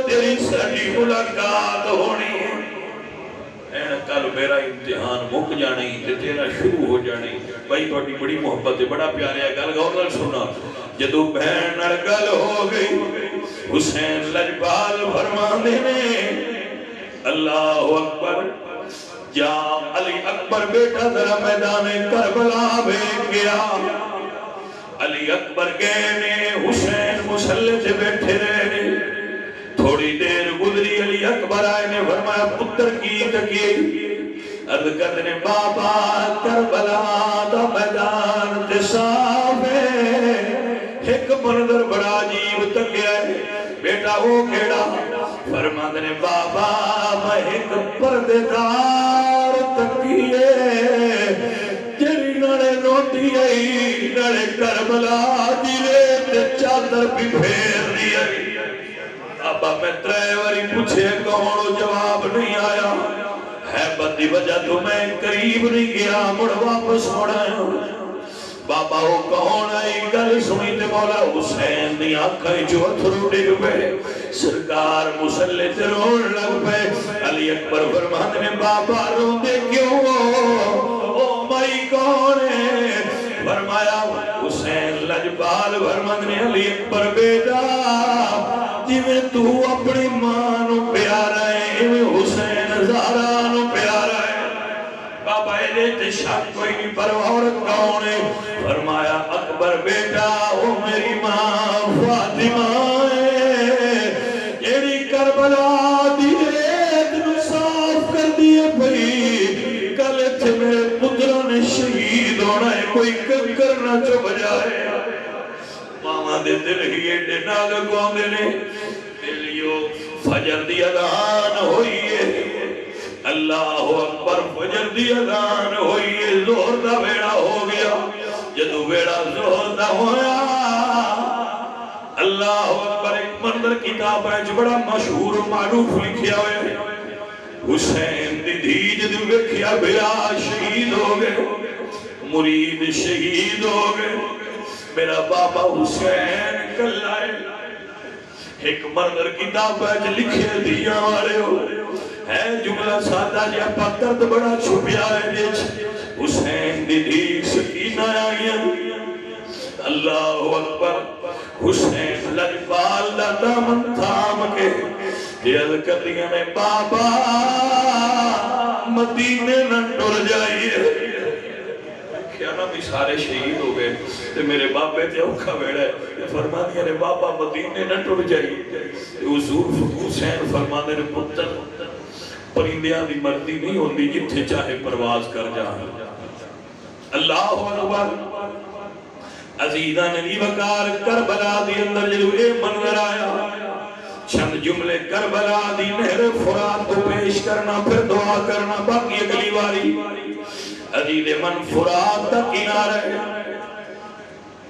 تیری ساری ملاقات ہونی ہے کل میرا امتحان مک جانی تے تیرا شروع ہو جانی بھائی تھوڑی بڑی محبت ہے بڑا پیارا گل غور نال سننا جدو بہن نال گل ہو گئی حسین لجپال فرماندے نے اللہ اکبر جا علی اکبر بیٹا ذرا میدان کربلا بھیج گیا علی اکبر گئے نے حسین مسلح سے بیٹھے رہے تھوڑی دیر گزری علی اکبر آئے نے فرمایا پتر کی تکیے عرض کرتے نے بابا کربلا دا میدان تے صاف ہے ایک منظر بڑا عجیب تکیا ہے بیٹا وہ کیڑا فرماتے نے بابا میں ایک پردے دار تکیے جری نڑے روٹی آئی نڑے کربلا دی ریت چادر بھی پھیر دی آئی ابا میں ڈرائیوری پوچھے کون جواب نہیں آیا ہے بدی وجہ تو میں قریب نہیں گیا مڑ واپس مڑایا بابا وہ کون آئی گل سنی تے مولا حسین دی آنکھیں جو اتھرو ڈگ پے سرکار مسلح تے رون لگ پے علی اکبر فرماتے نے بابا رو دے کیوں او مائی کون ہے فرمایا حسین لجپال فرماتے نے علی اکبر بیٹا جویں تو اپنی ماں نو پیارا ہے ایویں حسین زہرا نو پیارا ہے بابا تے شک کوئی نہیں پر عورت کون ہے فرمایا اکبر بیٹا وہ میری ماں فاطمہ ہے جیڑی کربلا دی ریت نو صاف کر دیے بھئی کل تے میرے پتروں نے شہید ہونا ہے کوئی کنکر نہ چپ جائے ماما دے دل ہی ایڈے ناگ گوندے نے دلیو فجر دی اذان ہوئی ہے اللہ اکبر فجر دی اذان ہوئی ہے ظہر دا ویڑا ہو گیا جدو ویڑا ظہر دا ہویا اللہ اکبر ایک منظر کتاب ہے جو بڑا مشہور و معروف لکھیا ہوئے حسین دی دھی جدو ویکھیا بیا شہید ہو گئے مرید شہید ہو گئے میرا بابا حسین کل آئے ایک منظر کتاب ہے جو لکھے دیا والے ہو ہے جملہ سادہ جا پترد بڑا چھپیا ہے جیچ حسین دی دیکھ سکینہ آئیں اللہ اکبر حسین لجپال دا دامن تھام کے دل کر دیا میں بابا مدینے نہ ٹر جائیے کیا نا بھی سارے شہید ہو گئے تے میرے باپے تے اوکھا بیڑا ہے فرما دیا نے بابا مدینے نہ ٹر جائیے حضور حسین فرما دے نے پتر پرندیاں دی مردی نہیں ہوندی جتھے چاہے پرواز کر جا اللہ اکبر عزیزہ نبی وقار کربلا دی اندر جلو اے منظر آیا چند جملے کربلا دی نہر فرات کو پیش کرنا پھر دعا کرنا باقی اگلی واری عزیز من فرات تا کنارے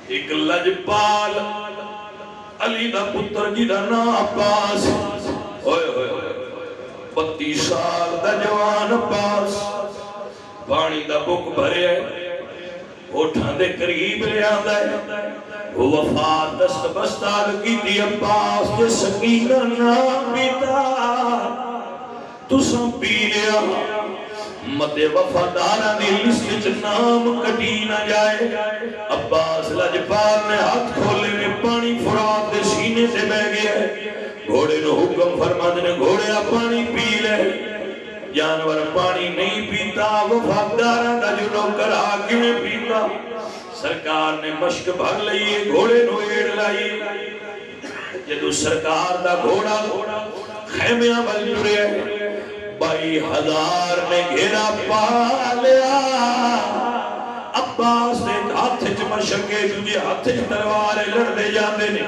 ایک لجپال علی دا پتر جی دا نا عباس ہوئے ہوئے ہوئے 32 سال دا جوان عباس پانی دا بک بھرے ہوٹھاں دے قریب لے آندا ہے وفات دست بستال کی دی عباس جے سکینہ نام پیتا تساں پی لیا مدے وفادارہ دی لسٹ نام کٹی نہ جائے عباس لجپال نے ہاتھ کھولے میں پانی فرات دے سینے سے بہ گیا گھوڑے نو حکم فرما دے گھوڑے پانی پی لے جانور پانی نہیں پیتا وفادارہ دا جو نوکر حاکم پیتا سرکار نے مشک بھر لئیے گھوڑے نو ایڑ لائی جدو سرکار دا گھوڑا خیمیاں بل جڑے 22,000 نے گھیرا پا لیا عباس نے ہاتھ چ مشکے دوجے ہاتھ چ تلوار لڑدے جاندے نے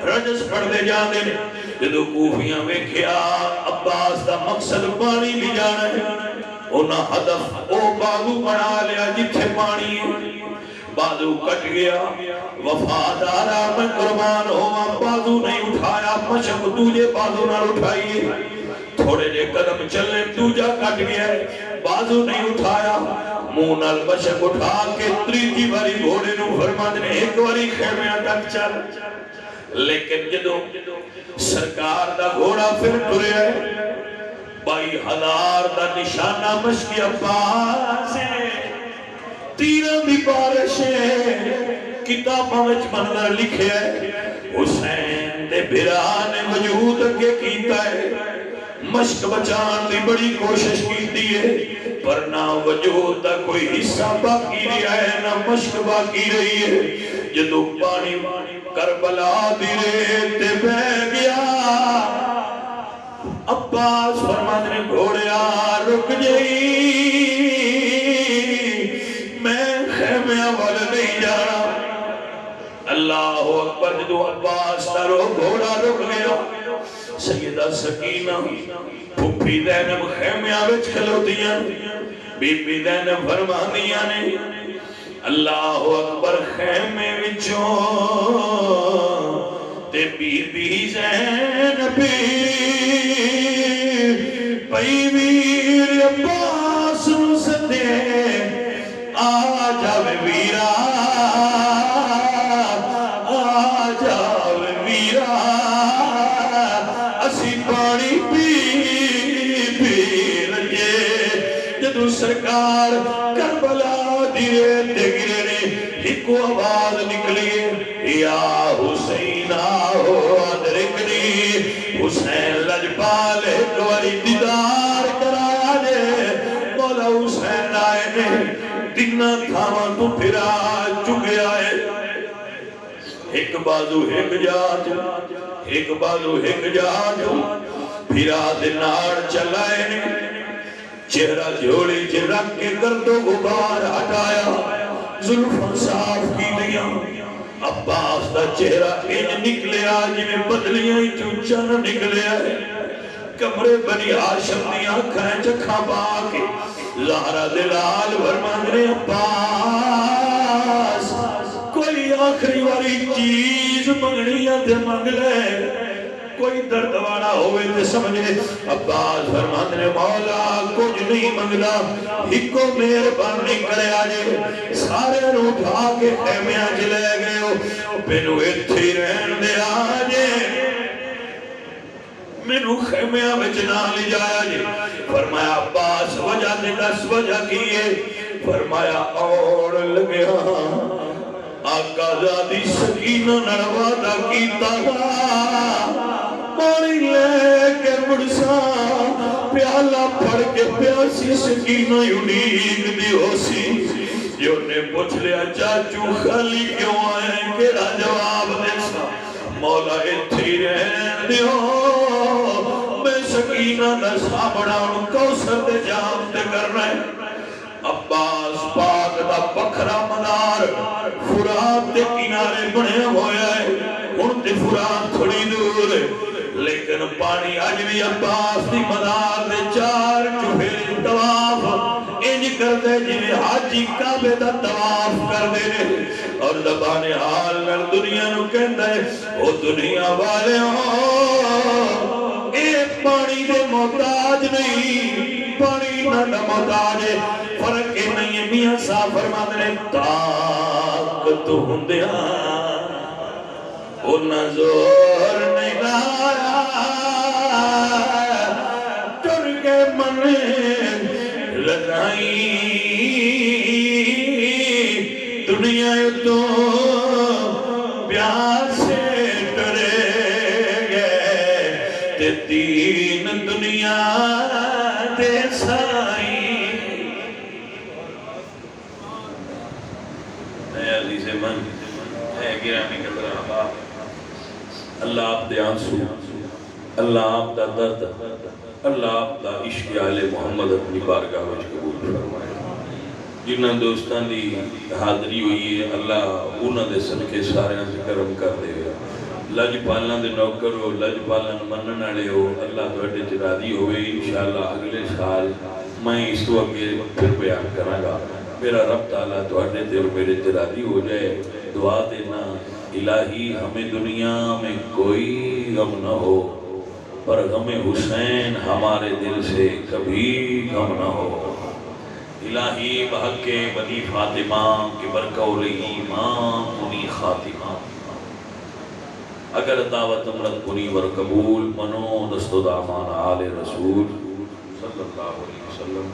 رجس پڑھدے جاندے نے جدو کوفیاں ویکھیا عباس دا مقصد پانی بھی جانا ہے انہاں ہدف او بازو بنا لیا جتھے پانی ہے بازو کٹ گیا وفادارا میں قربان ہوا بازو نہیں اٹھایا مشک دوجے بازو نہ اٹھائیے تھوڑے جے قدم چلنے دوجا کٹ گیا بازو نہیں اٹھایا مونال مشک اٹھا کے تریجی باری گھوڑے نو فرما دنے ایک باری خیمیاں تک چل لیکن جدو سرکار دا گھوڑا پھر ٹرے 22,000 دا نشانہ مشکی عباس ہے تیرہ بھی بارش ہے کتاباں وچ منظر لکھے ہے حسین تے بھرا نے وجود اگے کیتا ہے مشک بچان دی بڑی کوشش کیتی ہے پر نہ وجود دا کوئی حصہ باقی رہا ہے نہ مشک باقی رہی ہے جدو پانی کربلا دی ریت تے بہ گیا عباس فرماتے نے گھوڑیا رک جئی میں خیمے اول نہیں جانا اللہ اکبر جدو عباس تارو گھوڑا رک گیا سیدہ سکینہ پھپھی زینب خیمے آوچ کھلوتیاں بی بی زینب فرمانیاں نے اللہ اکبر خیمے وچوں تے بی بی زینب پئی ویر عباس نو سدے آ جاوے ویرا آ جاوے ویرا اسی پانی پی لگے جدو سرکار کربلا دیئے تے گرے نے ایک آواز نکلی یا حسین آہو ادرکنی حسین لجپال ایک واری دیدار کرایا نے مولا حسین آئے نے دنہ تھاما تو پھرا چکے آئے ایک بازو ایک جاج ایک بازو ایک جاج پھرا دنار چلائے نے چہرہ جھوڑی چھ رکھ کے گرد و غبار ہٹایا ظلفاں صاف کی دیا عباس دا چہرہ انج نکلے آج میں بدلیاں ہی چوچا نہ نکلے آئے کمرے بنی ہاشم دی آنکھیں چکھاں باقی زہرہ دلال ورماندنے عباس کوئی آخری والی چیز منگنیاں دے منگ لے کوئی درد والا ہوئے تے سمجھے عباس فرماندنے مولا کچھ نہیں منگلا ہکو مہربانی کرے آجے سارے نو اٹھا کے خیمیاں چلے گئے ہو مینو اتھی رہن دے آجے مینو خیمیاں بچنا لی جایا جے فرمایا عباس وجہ دے 10 وجہ کیے فرمایا اور لگیا آقا زادی سکینہ نڑوادا کیتا پانی لے کے مرسا پیالہ پڑھ کے پیاسی سکینہ یونیک دی ہو سی جو نے پوچھ لیا چاچو خالی کیوں آئے کیڑا جواب دیسا مولا اتھی رہن دیو میں سکینہ دا سامنا ان کوثر دے جام تے کر رہے عباس پاک دا بکھرا مدار فرات دے کنارے بنے ہویا ہے ان تے فرات تھوڑی دور ہے لیکن پانی آج بھی عباس دی مدار دے 4 چوہے تواف انج کر دے جنہیں حاجی کعبے دا تواف کر دے اور زبان حال نر دنیا نو کہندہ ہے او دنیا والے ہوں اے پانی دے محتاج نہیں پانی نہ محتاج ہے فرق نہیں ہے میاں صاحب فرماتے ہیں طاقت ہوندیاں او نظر نہیں لایا ٹر کے من لگائی دنیا تو پیار سے ٹرے گئے تے دین دنیا دے سائی اے عزیز من اے گرامی قدر احباب اللہ آپ دے آنسو اللہ آپ دا درد اللہ آپ دا عشق آل محمد اپنی بارگاہ وچ قبول فرمائے جنہاں دوستان دی حاضری ہوئی ہے اللہ انہاں دے صدقے سارے سے کرم کر دے لج پالنا دے نوکر ہو لج پالنا منن والے ہو اللہ تواڈے تے راضی ہوئے انشاءاللہ اگلے سال میں اس تو اگے پھر بیان کراں گا میرا رب تعالیٰ تواڈے تے اور میرے تے راضی ہو جائے دعا دینا الہی ہمیں دنیا میں کوئی غم نہ ہو پر غم حسین ہمارے دل سے کبھی غم نہ ہو الہی بحق بنی فاطمہ کے برقول ایمان منی خاتمہ اگر دعوت امرت کنی ور قبول منو دست و دامان آل رسول صلی اللہ علیہ وسلم